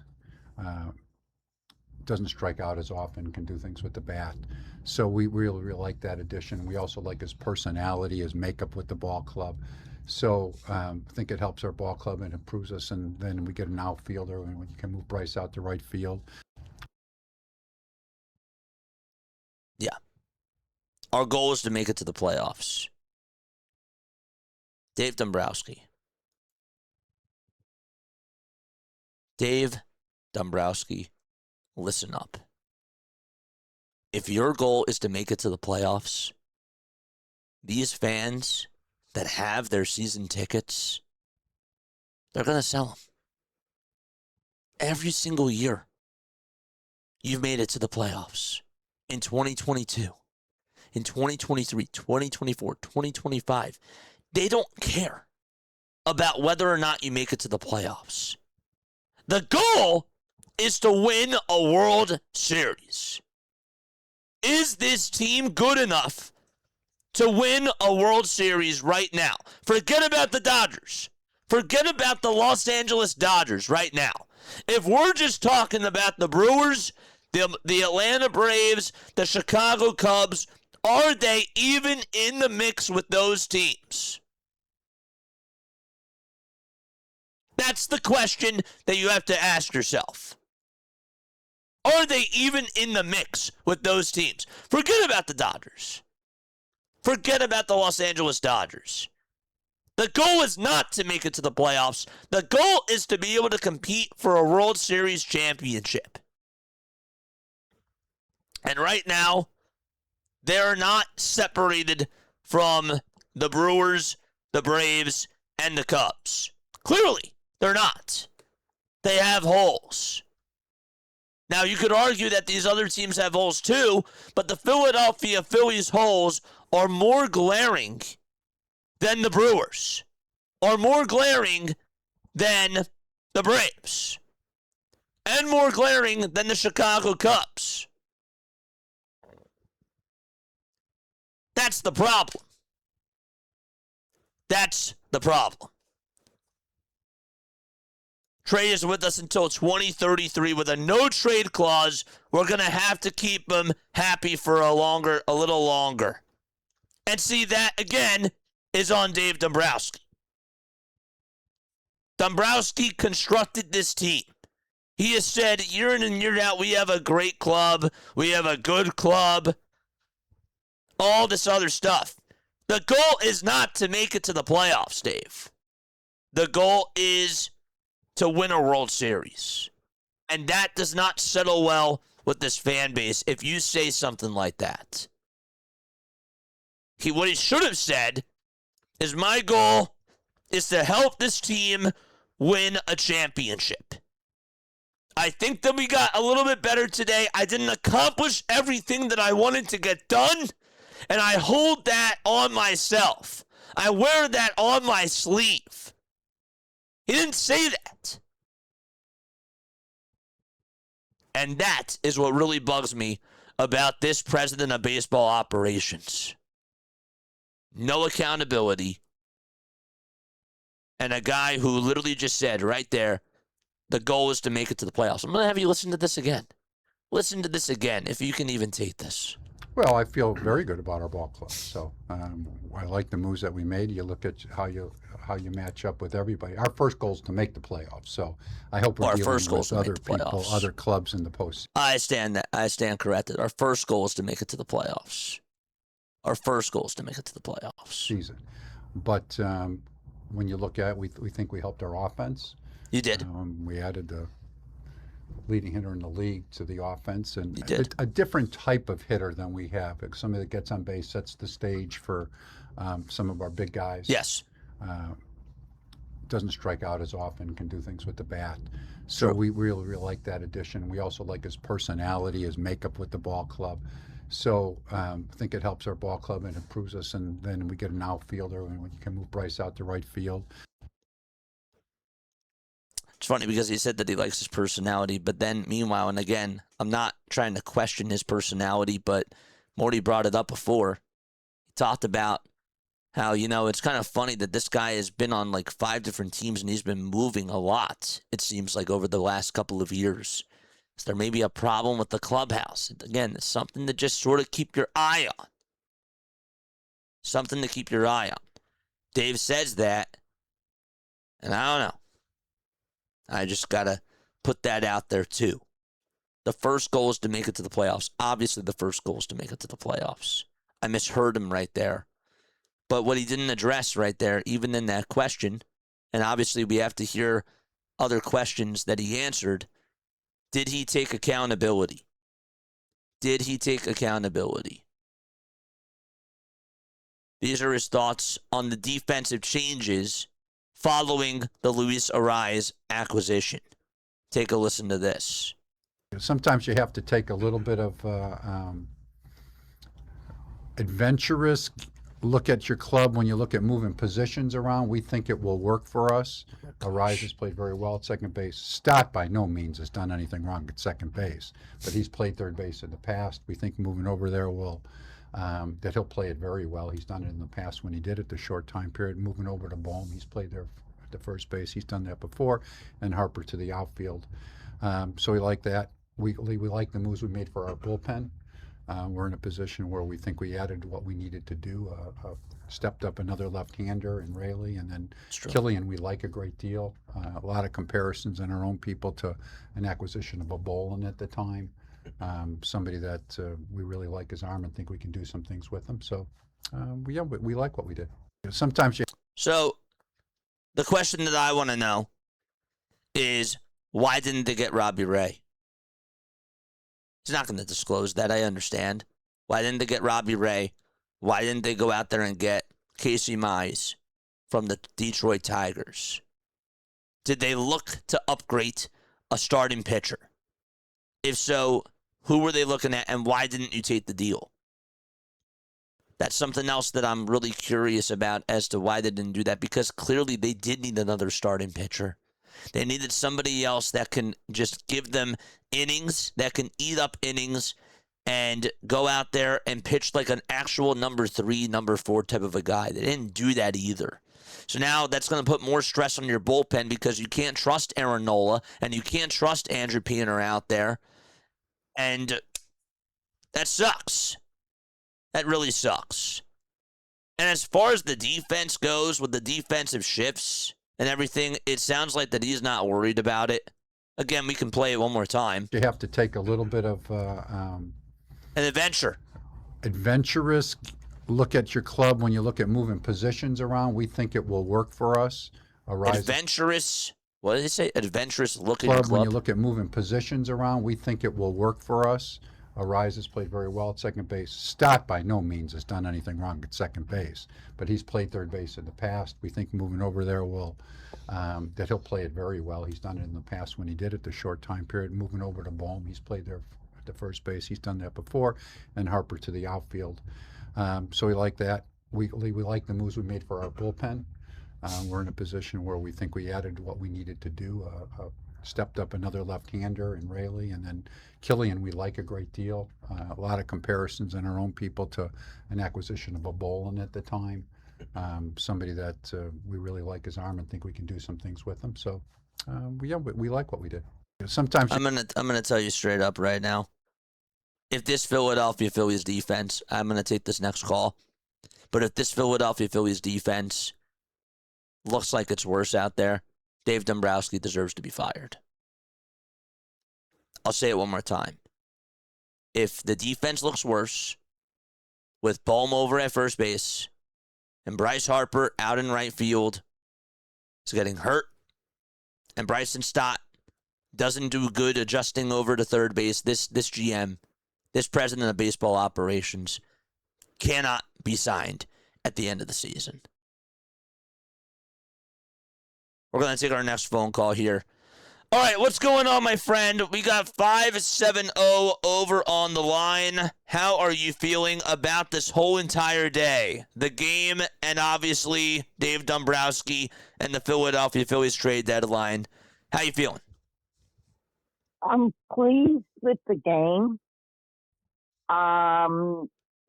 Doesn't strike out as often, can do things with the bat. So we really like that addition. We also like his personality, his makeup with the ball club. So I think it helps our ball club and improves us, and then we get an outfielder, and you can move Bryce out to right field. Yeah. Our goal is to make it to the playoffs. Dave Dombrowski. Dave Dombrowski, listen up. If your goal is to make it to the playoffs, these fans that have their season tickets, they're going to sell them. Every single year, you've made it to the playoffs. In 2022, in 2023, 2024, 2025, they don't care about whether or not you make it to the playoffs. The goal is to win a World Series. Is this team good enough to win a World Series right now? Forget about the Dodgers. Forget about the Los Angeles Dodgers right now. If we're just talking about the Brewers, the Atlanta Braves, the Chicago Cubs, are they even in the mix with those teams? That's the question that you have to ask yourself. Are they even in the mix with those teams? Forget about the Dodgers. Forget about the Los Angeles Dodgers. The goal is not to make it to the playoffs. The goal is to be able to compete for a World Series championship. And right now, they're not separated from the Brewers, the Braves, and the Cubs. Clearly, they're not. They have holes. Now, you could argue that these other teams have holes too, but the Philadelphia Phillies holes are more glaring than the Brewers, are more glaring than the Braves, and more glaring than the Chicago Cubs. That's the problem. That's the problem. Trey is with us until 2033 with a no-trade clause. We're going to have to keep him happy for a little longer. And see, that, again, is on Dave Dombrowski. Dombrowski constructed this team. He has said year in and year out, we have a great club. We have a good club. All this other stuff. The goal is not to make it to the playoffs, Dave. The goal is to win a World Series. And that does not settle well with this fan base if you say something like that. What he should have said is, my goal is to help this team win a championship. I think that we got a little bit better today. I didn't accomplish everything that I wanted to get done, and I hold that on myself. I wear that on my sleeve. He didn't say that. And that is what really bugs me about this president of baseball operations. No accountability. And a guy who literally just said right there, the goal is to make it to the playoffs. I'm going to have you listen to this again. Listen to this again, if you can even take this. Well, I feel very good about our ball club. So I like the moves that we made. You look at how you match up with everybody. Our first goal is to make the playoffs. So I hope we're dealing with other people, other clubs in the postseason. I stand corrected. Our first goal is to make it to the playoffs. Our first goal is to make it to the playoffs. Season. But when you look at it, we think we helped our offense. You did. We added the leading hitter in the league to the offense, and a different type of hitter than we have. Somebody that gets on base, sets the stage for some of our big guys. Yes. Doesn't strike out as often, can do things with the bat. So we really, really like that addition. We also like his personality, his makeup with the ball club. So I think it helps our ball club and improves us, and then we get an outfielder, and we can move Bryce out to right field. It's funny because he said that he likes his personality, but then meanwhile, and again, I'm not trying to question his personality, but Morty brought it up before. He talked about how, it's kind of funny that this guy has been on like 5 different teams and he's been moving a lot, it seems like, over the last couple of years. So there may be a problem with the clubhouse. Again, it's something to just sort of keep your eye on. Something to keep your eye on. Dave says that, and I don't know. I just got to put that out there, too. The first goal is to make it to the playoffs. Obviously, the first goal is to make it to the playoffs. I misheard him right there. But what he didn't address right there, even in that question, and obviously we have to hear other questions that he answered, did he take accountability? Did he take accountability? These are his thoughts on the defensive changes following the Luis Arraez acquisition. Take a listen to this. Sometimes you have to take a little bit of adventurous look at your club when you look at moving positions around. We think it will work for us. Arraez has played very well at second base. Stott by no means has done anything wrong at second base, but he's played third base in the past. We think moving over there will that he'll play it very well. He's done it in the past when he did it, the short time period. Moving over to Baum, he's played there at the first base. He's done that before, and Harper to the outfield. So we like that. We like the moves we made for our bullpen. We're in a position where we think we added what we needed to do. Stepped up another left-hander in Raley, and then Killian we like a great deal. A lot of comparisons in our own people to an acquisition of a Bolin at the time. Somebody that we really like his arm and think we can do some things with him. So we like what we did. Sometimes you. So the question that I want to know is, why didn't they get Robbie Ray? He's not going to disclose that, I understand. Why didn't they get Robbie Ray? Why didn't they go out there and get Casey Mize from the Detroit Tigers? Did they look to upgrade a starting pitcher? If so, who were they looking at, and why didn't you take the deal? That's something else that I'm really curious about as to why they didn't do that, because clearly they did need another starting pitcher. They needed somebody else that can just give them innings, that can eat up innings, and go out there and pitch like an actual number 3, number 4 type of a guy. They didn't do that either. So now that's going to put more stress on your bullpen because you can't trust Aaron Nola and you can't trust Andrew Piener out there. And that sucks. That really sucks. And as far as the defense goes, with the defensive shifts and everything, it sounds like that he's not worried about it. Again, we can play it one more time. You have to take a little bit of An adventure. Adventurous look at your club when you look at moving positions around. We think it will work for us. Adventurous. What did they say? Adventurous look at your club. When you look at moving positions around, we think it will work for us. Arise has played very well at second base. Stott by no means has done anything wrong at second base, but he's played third base in the past. We think moving over there will that he'll play it very well. He's done it in the past when he did it, the short time period. Moving over to Baum, he's played there at the first base. He's done that before, and Harper to the outfield. So we like that. We like the moves we made for our bullpen. We're in a position where we think we added what we needed to do. Stepped up another left-hander in Rayleigh, and then Killian we like a great deal. A lot of comparisons in our own people to an acquisition of a Bolin at the time. Somebody that we really like his arm and think we can do some things with him. So we like what we did. Sometimes I'm gonna tell you straight up right now. If this Philadelphia Phillies defense, I'm gonna take this next call. But if this Philadelphia Phillies defense looks like it's worse out there, Dave Dombrowski deserves to be fired. I'll say it one more time. If the defense looks worse, with Baum over at first base, and Bryce Harper out in right field is getting hurt, and Bryson Stott doesn't do good adjusting over to third base, this GM, this president of baseball operations, cannot be signed at the end of the season. We're going to take our next phone call here. All right, what's going on, my friend? We got 570 over on the line. How are you feeling about this whole entire day? The game and obviously Dave Dombrowski and the Philadelphia Phillies trade deadline. How you feeling? I'm pleased with the game.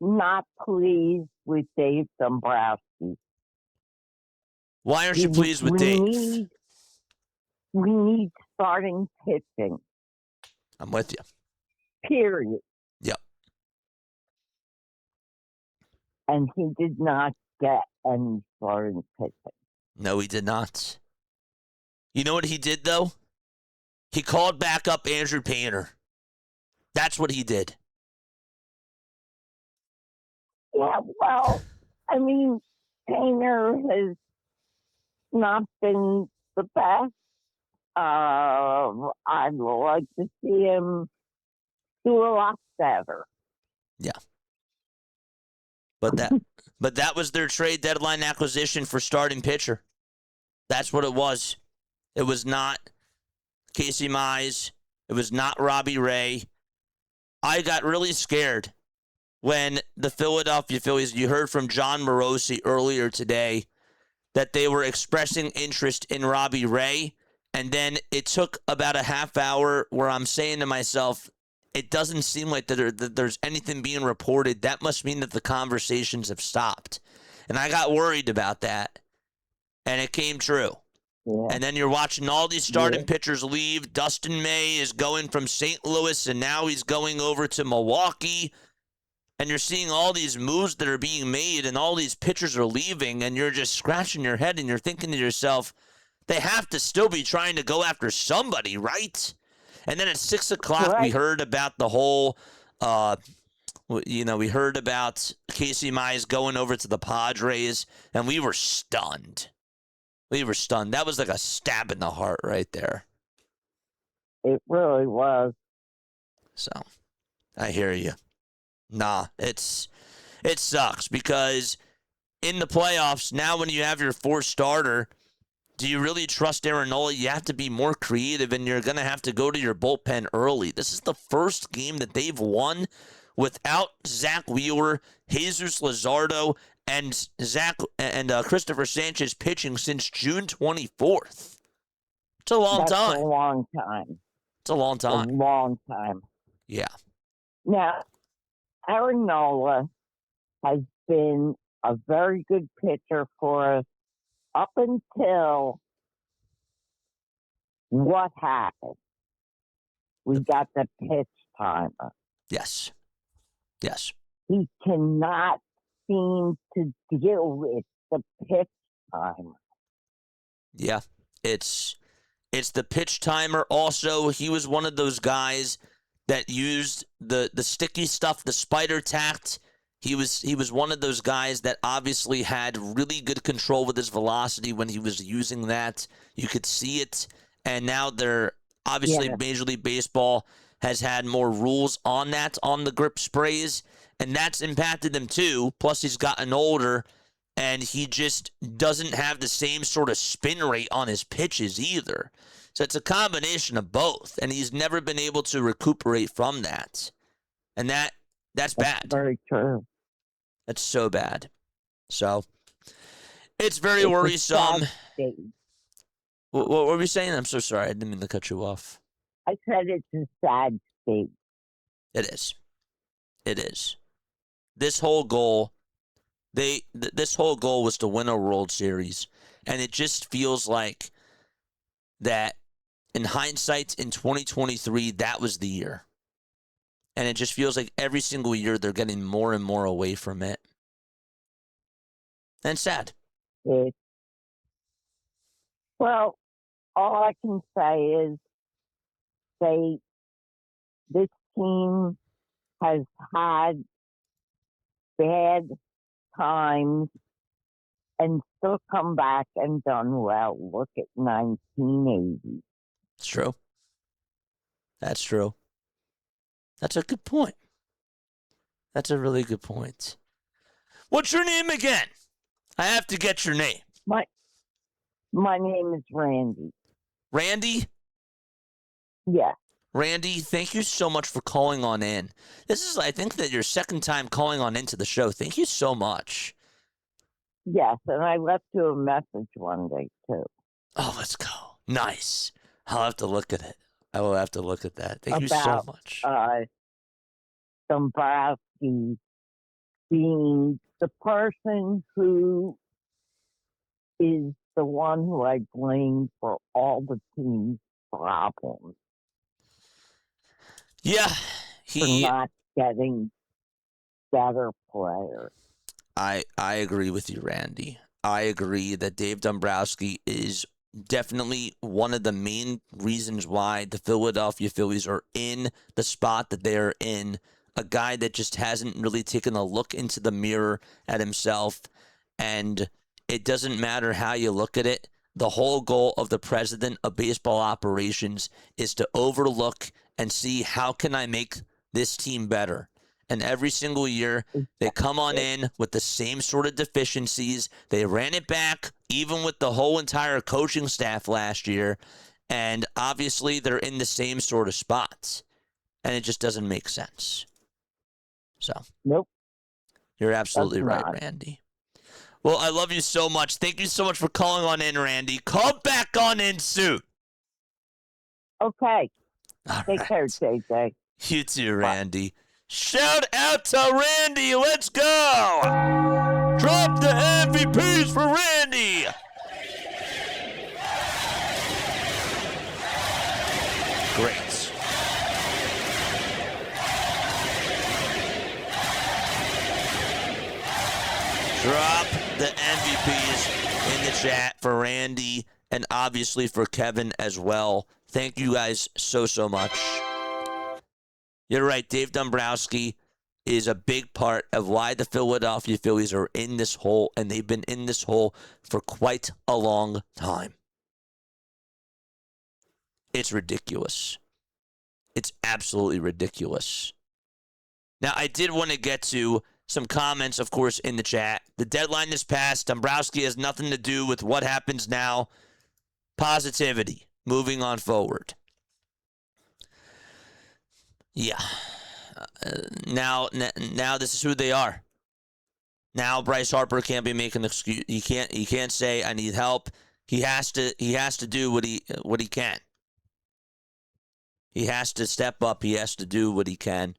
Not pleased with Dave Dombrowski. Why aren't you pleased with Dave? We need starting pitching. I'm with you. Period. Yep. And he did not get any starting pitching. No, he did not. You know what he did, though? He called back up Andrew Piener. That's what he did. Yeah, well, I mean, Piener has not been the best. I'd like to see him do a lot better. Yeah. But that was their trade deadline acquisition for starting pitcher. That's what it was. It was not Casey Mize. It was not Robbie Ray. I got really scared when the Philadelphia Phillies, you heard from John Morosi earlier today, that they were expressing interest in Robbie Ray. And then it took about a half hour where I'm saying to myself, it doesn't seem like that there's anything being reported. That must mean that the conversations have stopped. And I got worried about that. And it came true. Yeah. And then you're watching all these starting pitchers leave. Dustin May is going from St. Louis, and now he's going over to Milwaukee. And you're seeing all these moves that are being made, and all these pitchers are leaving, and you're just scratching your head, and you're thinking to yourself, they have to still be trying to go after somebody, right? And then at 6 o'clock, right, we heard about the whole, we heard about Casey Mize going over to the Padres, and we were stunned. We were stunned. That was like a stab in the heart right there. It really was. So, I hear you. Nah, it sucks because in the playoffs, now when you have your fourth starter, Do you really trust Aaron Nola? You have to be more creative, and you're going to have to go to your bullpen early. This is the first game that they've won without Zach Wheeler, Jesus Luzardo, and Christopher Sanchez pitching since June 24th. It's a long time. That's a long time. It's a long time. A long time. Yeah. Now, Aaron Nola has been a very good pitcher for us up until what happened? We got the pitch timer. Yes. Yes. He cannot seem to deal with the pitch timer. Yeah. It's the pitch timer. Also, he was one of those guys that used the sticky stuff, the spider tact. He was one of those guys that obviously had really good control with his velocity when he was using that. You could see it. And now they're obviously Major League Baseball has had more rules on that, on the grip sprays, and that's impacted him too. Plus, he's gotten older, and he just doesn't have the same sort of spin rate on his pitches either. So it's a combination of both, and he's never been able to recuperate from that. And that's bad. Very true. That's so bad. So it's very worrisome. What were we saying? I'm so sorry. I didn't mean to cut you off. I said it's a sad state. It is. It is. This whole goal, this whole goal was to win a World Series, and it just feels like that. In hindsight, in 2023, that was the year, and it just feels like every single year they're getting more and more away from it, and it's sad. Well, all I can say is this team has had bad times and still come back and done well. Look at 1980. It's true. That's true. That's a good point. That's a really good point. What's your name again? I have to get your name. My name is Randy. Randy? Yeah. Randy, thank you so much for calling on in. This is, I think, that your second time calling on into the show. Thank you so much. Yes, and I left you a message one day, too. Oh, let's go. Nice. I'll have to look at it. I will have to look at that. Thank you so much. Dombrowski being the person who is the one who I blame for all the team's problems. Yeah, for not getting better players. I agree with you, Randy. I agree that Dave Dombrowski is definitely one of the main reasons why the Philadelphia Phillies are in the spot that they are in. A guy that just hasn't really taken a look into the mirror at himself. And it doesn't matter how you look at it. The whole goal of the president of baseball operations is to overlook and see how can I make this team better. And every single year, they come on in with the same sort of deficiencies. They ran it back, even with the whole entire coaching staff last year. And obviously, they're in the same sort of spots. And it just doesn't make sense. So, nope. You're absolutely right, Randy. Well, I love you so much. Thank you so much for calling on in, Randy. Call back on in soon. Okay. All Take care, JJ. You too, Randy. Shout out to Randy. Let's go. Drop the MVPs for Randy. Great. Drop the MVPs in the chat for Randy and obviously for Kevin as well. Thank you guys so much. You're right. Dave Dombrowski is a big part of why the Philadelphia Phillies are in this hole, and they've been in this hole for quite a long time. It's ridiculous. It's absolutely ridiculous. Now, I did want to get to some comments, of course, in the chat. The deadline is passed. Dombrowski has nothing to do with what happens now. Positivity. Moving on forward. Yeah. Now this is who they are. Now Bryce Harper can't be making an excuse. He can't say I need help. He has to do what he can. He has to step up. He has to do what he can.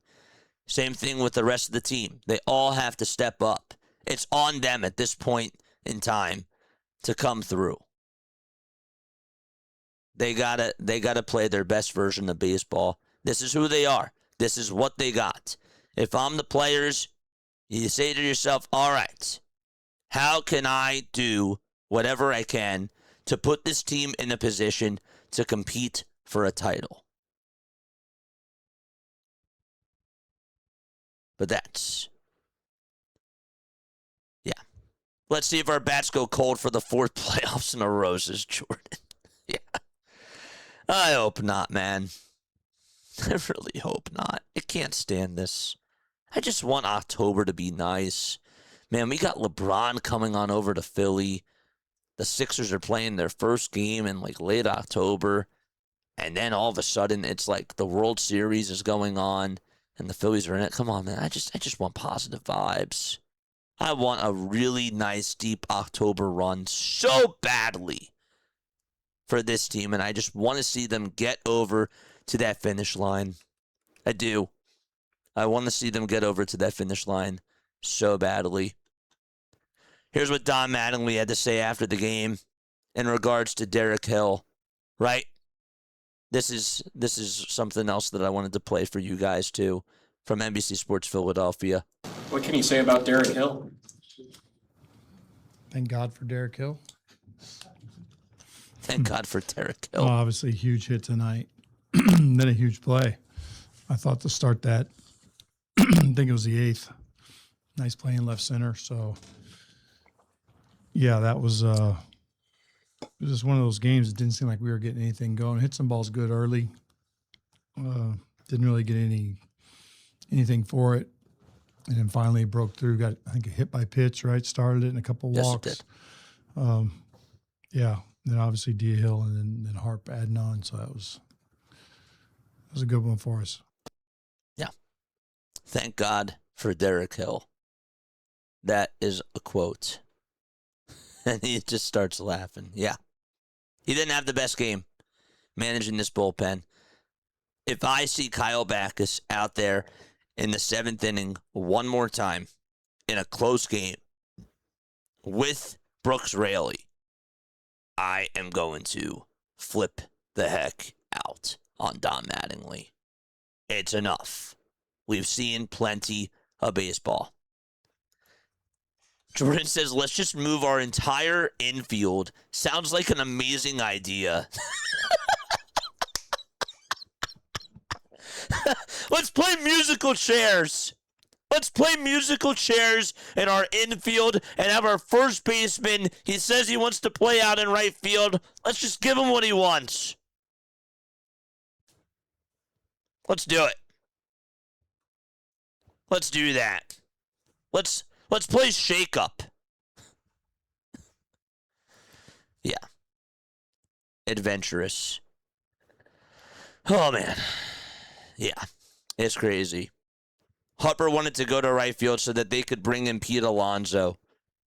Same thing with the rest of the team. They all have to step up. It's on them at this point in time to come through. They gotta play their best version of baseball. This is who they are. This is what they got. If I'm the players, you say to yourself, all right, how can I do whatever I can to put this team in a position to compete for a title? But yeah. Let's see if our bats go cold for the 4th playoffs in a row, says Jordan. Yeah. I hope not, man. I really hope not. I can't stand this. I just want October to be nice. Man, we got LeBron coming on over to Philly. The Sixers are playing their first game in like late October. And then all of a sudden, it's like the World Series is going on and the Phillies are in it. Come on, man. I just want positive vibes. I want a really nice, deep October run so badly for this team. And I just want to see them get over to that finish line. I do. I want to see them get over to that finish line so badly. Here's what Don Mattingly had to say after the game in regards to Derek Hill, right? This is something else that I wanted to play for you guys too from NBC Sports Philadelphia. What can you say about Derek Hill? Thank God for Derek Hill. Thank God for Derek Hill. Well, obviously, huge hit tonight. Then a huge play. I thought to start that, I think it was the 8th. Nice play in left center. So, yeah, that was it was just one of those games. It didn't seem like we were getting anything going. Hit some balls good early. Didn't really get anything for it. And then finally broke through. Got, I think, a hit by pitch, right? Started it in a couple walks. Yes, it did. Yeah. Then obviously D Hill and then Harp adding on. So that was a good one for us. Yeah. Thank God for Derek Hill. That is a quote. And he just starts laughing. Yeah. He didn't have the best game managing this bullpen. If I see Kyle Backus out there in the 7th inning one more time in a close game with Brooks Raley, I am going to flip the heck out on Don Mattingly. It's enough. We've seen plenty of baseball. Jordan says, let's just move our entire infield. Sounds like an amazing idea. Let's play musical chairs. Let's play musical chairs in our infield and have our first baseman. He says he wants to play out in right field. Let's just give him what he wants. Let's do it. Let's do that. Let's play shake up. Yeah. Adventurous. Oh, man. Yeah. It's crazy. Harper wanted to go to right field so that they could bring in Pete Alonso,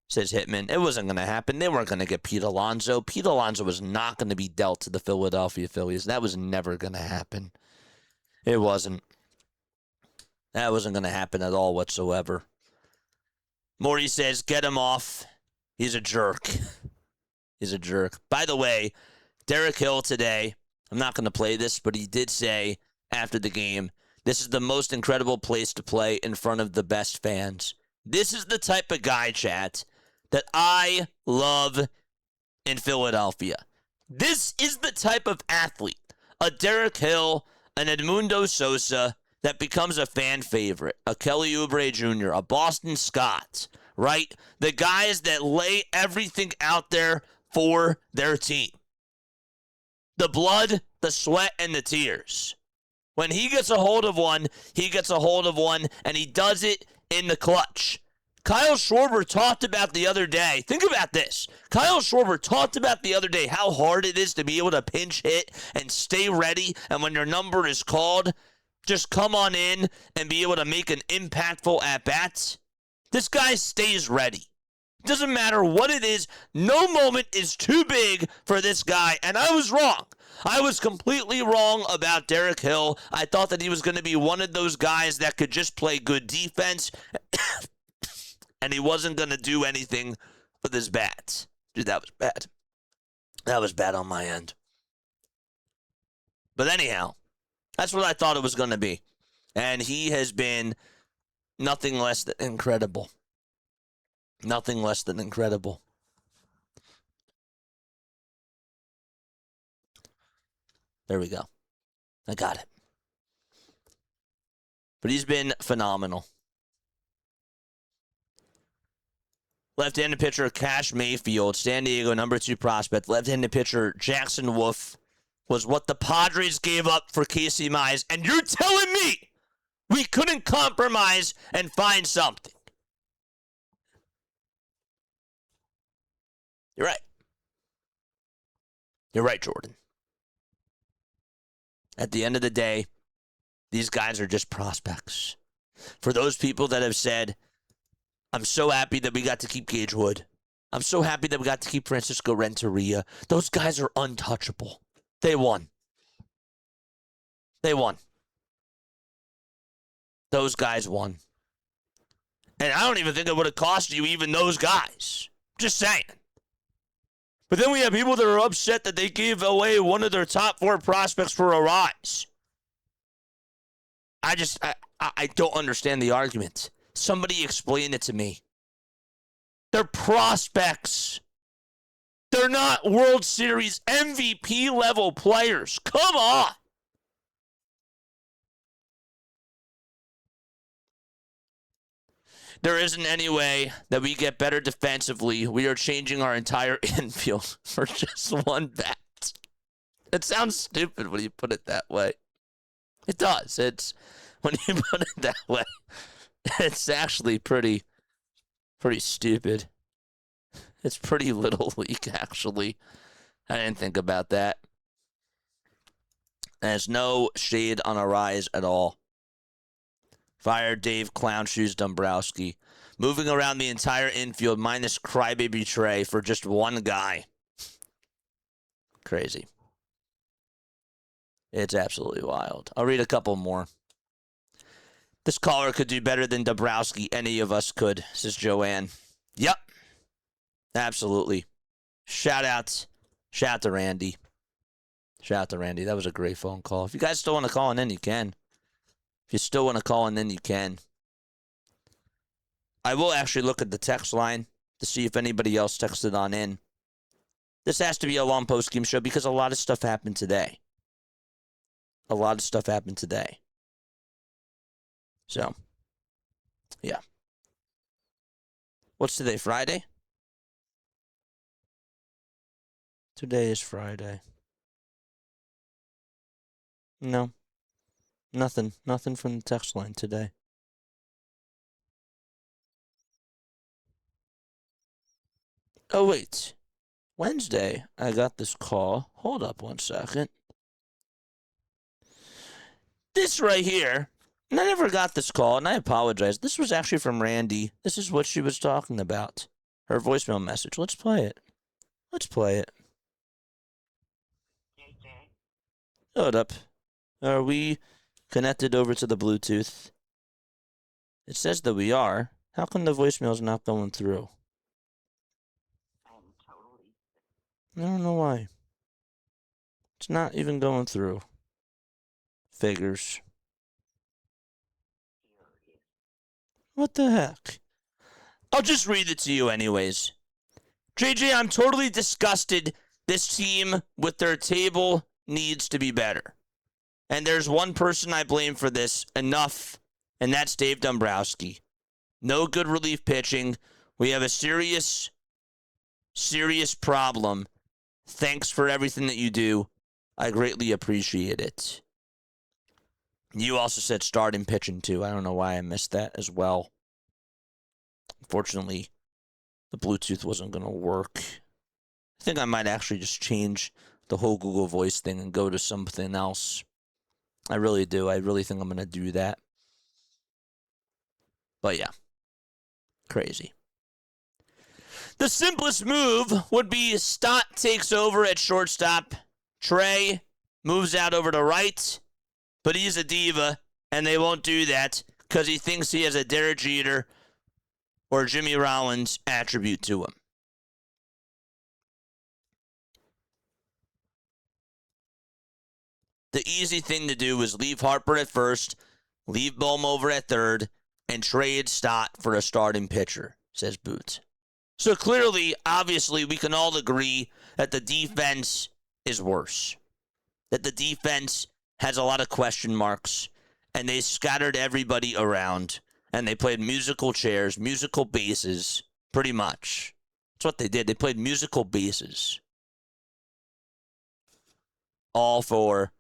says Hitman. It wasn't going to happen. They weren't going to get Pete Alonso. Pete Alonso was not going to be dealt to the Philadelphia Phillies. That was never going to happen. It wasn't. That wasn't going to happen at all whatsoever. Morty says, get him off. He's a jerk. He's a jerk. By the way, Derek Hill today, I'm not going to play this, but he did say after the game, this is the most incredible place to play in front of the best fans. This is the type of guy, chat, that I love in Philadelphia. This is the type of athlete, a Derek Hill, an Edmundo Sosa, that becomes a fan favorite, a Kelly Oubre Jr., a Boston Scott, right? The guys that lay everything out there for their team. The blood, the sweat, and the tears. When he gets a hold of one, he gets a hold of one, and he does it in the clutch. Kyle Schwarber talked about the other day. Think about this. Kyle Schwarber talked about the other day how hard it is to be able to pinch hit and stay ready. And when your number is called, just come on in and be able to make an impactful at-bat. This guy stays ready. Doesn't matter what it is. No moment is too big for this guy. And I was wrong. I was completely wrong about Derek Hill. I thought that he was going to be one of those guys that could just play good defense. And he wasn't going to do anything with his bat. Dude, that was bad. That was bad on my end. But anyhow, that's what I thought it was going to be. And he has been nothing less than incredible. Nothing less than incredible. There we go. I got it. But he's been phenomenal. Left-handed pitcher Cash Mayfield, San Diego #2 prospect. Left-handed pitcher Jackson Wolf was what the Padres gave up for Casey Mize. And you're telling me we couldn't compromise and find something? You're right. You're right, Jordan. At the end of the day, these guys are just prospects. For those people that have said, I'm so happy that we got to keep Gage Wood. I'm so happy that we got to keep Francisco Renteria. Those guys are untouchable. They won. They won. Those guys won. And I don't even think it would have cost you even those guys. Just saying. But then we have people that are upset that they gave away one of their top 4 prospects for a rise. I don't understand the argument. Somebody explain it to me. They're prospects. They're not World Series MVP level players. Come on. There isn't any way that we get better defensively. We are changing our entire infield for just one bat. It sounds stupid when you put it that way. It does. It's when you put it that way, it's actually pretty stupid. It's pretty little league, actually. I didn't think about that. There's no shade on a rise at all. Fire Dave Clown Shoes Dombrowski. Moving around the entire infield minus Crybaby Trey for just one guy. Crazy. It's absolutely wild. I'll read a couple more. This caller could do better than Dombrowski. Any of us could, says Joanne. Yep. Absolutely. Shout out to Randy. Shout out to Randy. That was a great phone call. If you guys still want to call in, you can. If you still want to call in, you can. I will actually look at the text line to see if anybody else texted on in. This has to be a long post-game show because a lot of stuff happened today. A lot of stuff happened today. So, yeah. What's today, Friday? Today is Friday. No. Nothing from the text line today. Oh, wait. Wednesday, I got this call. Hold up one second. This right here, and I never got this call, and I apologize. This was actually from Randy. This is what she was talking about. Her voicemail message. Let's play it. Hold up. Are we connected over to the Bluetooth? It says that we are. How come the voicemail's not going through? I don't know why. It's not even going through. Figures. What the heck? I'll just read it to you anyways. JJ, I'm totally disgusted. This team with their table needs to be better. And there's one person I blame for this enough, and that's Dave Dombrowski. No good relief pitching. We have a serious problem. Thanks for everything that you do. I greatly appreciate it. You also said starting pitching too. I don't know why I missed that as well. unfortunately, the Bluetooth wasn't going to work. I think I might actually just change the whole Google Voice thing and go to something else. I really do. I really think I'm going to do that. But yeah, crazy. The simplest move would be Stott takes over at shortstop. Trey moves out over to right, but he's a diva, and they won't do that because he thinks he has a Derek Jeter or Jimmy Rollins attribute to him. The easy thing to do is leave Harper at first, leave Bohm over at third, and trade Stott for a starting pitcher, says Boots. So clearly, obviously, we can all agree that the defense is worse. That the defense has a lot of question marks, and they scattered everybody around, and they played musical chairs, musical bases, pretty much. That's what they did. They played musical bases. All for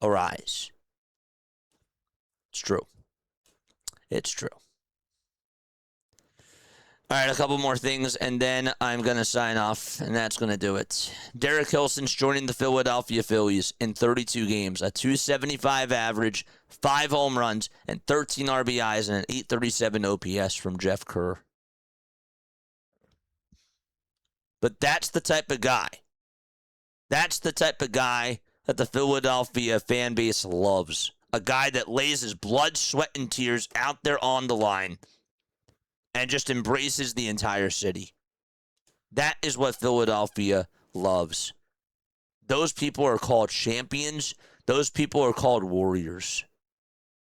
a rise. It's true. It's true. All right, a couple more things, and then I'm going to sign off, and that's going to do it. Derek Hilson's joining the Philadelphia Phillies in 32 games, a .275 average, 5 home runs, and 13 RBIs, and an .837 OPS from Jeff Kerr. But that's the type of guy. That's the type of guy that the Philadelphia fan base loves. A guy that lays his blood, sweat, and tears out there on the line and just embraces the entire city. That is what Philadelphia loves. Those people are called champions. Those people are called warriors.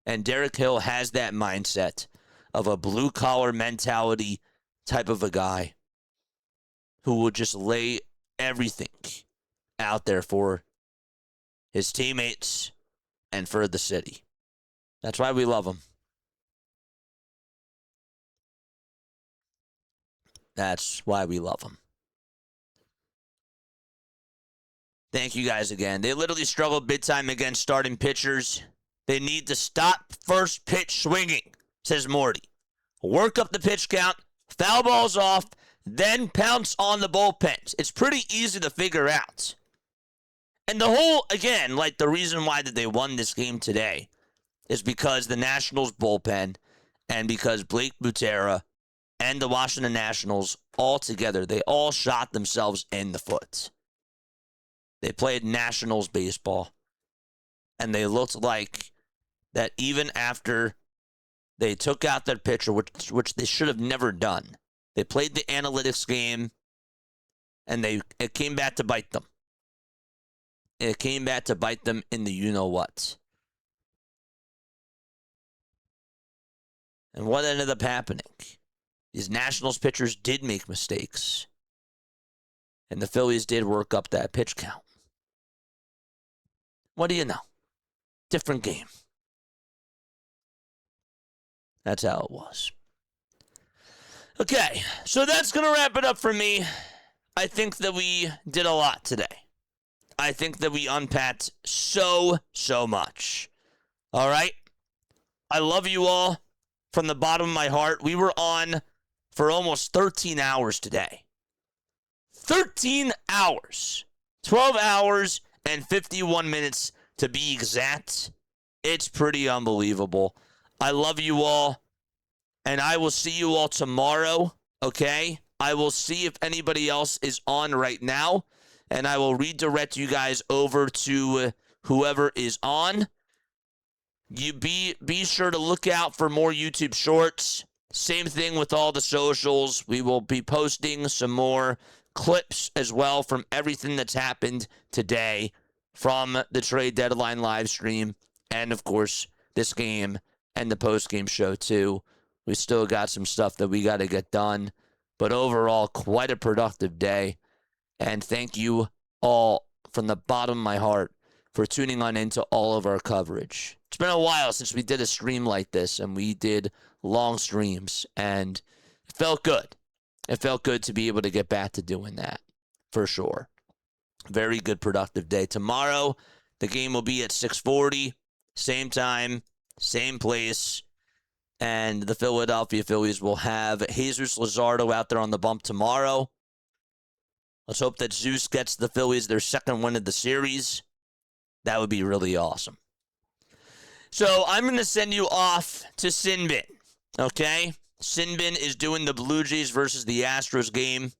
And Derek Hill has that mindset of a blue-collar mentality type of a guy who will just lay everything out there for his teammates and for the city. That's why we love him. That's why we love him. Thank you guys again. They literally struggled big time against starting pitchers. They need to stop first pitch swinging, says Morty. Work up the pitch count, foul balls off, then pounce on the bullpens. It's pretty easy to figure out. And the whole, again, like the reason why that they won this game today is because the Nationals bullpen and because Blake Butera and the Washington Nationals all together, they all shot themselves in the foot. They played Nationals baseball, and they looked like that even after they took out their pitcher, which they should have never done. They played the analytics game, and it came back to bite them. It came back to bite them in the you-know-what. And what ended up happening? These Nationals pitchers did make mistakes. And the Phillies did work up that pitch count. What do you know? Different game. That's how it was. Okay, so that's going to wrap it up for me. I think that we did a lot today. I think that we unpacked so much. All right? I love you all from the bottom of my heart. We were on for almost 13 hours today. 13 hours. 12 hours and 51 minutes to be exact. It's pretty unbelievable. I love you all, and I will see you all tomorrow, okay? I will see if anybody else is on right now, and I will redirect you guys over to whoever is on. You be sure to look out for more YouTube shorts. Same thing with all the socials. We will be posting some more clips as well from everything that's happened today from the trade deadline live stream and, of course, this game and the post-game show, too. We still got some stuff that we got to get done. But overall, quite a productive day. And thank you all from the bottom of my heart for tuning on into all of our coverage. It's been a while since we did a stream like this, and we did long streams, and it felt good. It felt good to be able to get back to doing that, for sure. Very good, productive day. Tomorrow, the game will be at 6:40, same time, same place, And the Philadelphia Phillies will have Jesus Luzardo out there on the bump tomorrow. Let's hope that Zeus gets the Phillies their second win of the series. That would be really awesome. So I'm going to send you off to Sinbin, okay? Sinbin is doing the Blue Jays versus the Astros game,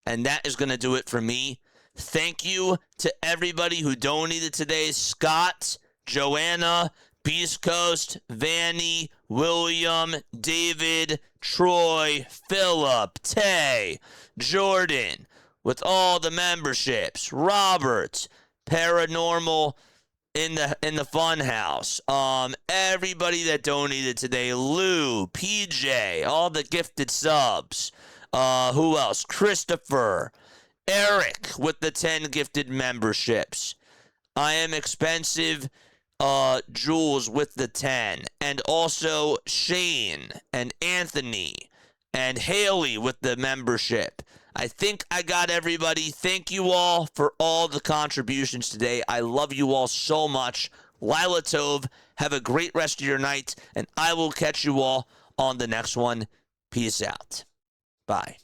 and that is going to do it for me. Thank you to everybody who donated today. Scott, Joanna, Beast Coast, Vanny, William, David, Troy, Philip, Tay, Jordan, with all the memberships, Robert, Paranormal in the fun house, everybody that donated today, Lou, PJ, all the gifted subs, who else? Christopher, Eric with the 10 gifted memberships. I am expensive. Jules with the 10, and also Shane and Anthony and Haley with the membership. I think I got everybody. Thank you all for all the contributions today. I love you all so much. Lila Tove, have a great rest of your night, and I will catch you all on the next one. Peace out. Bye.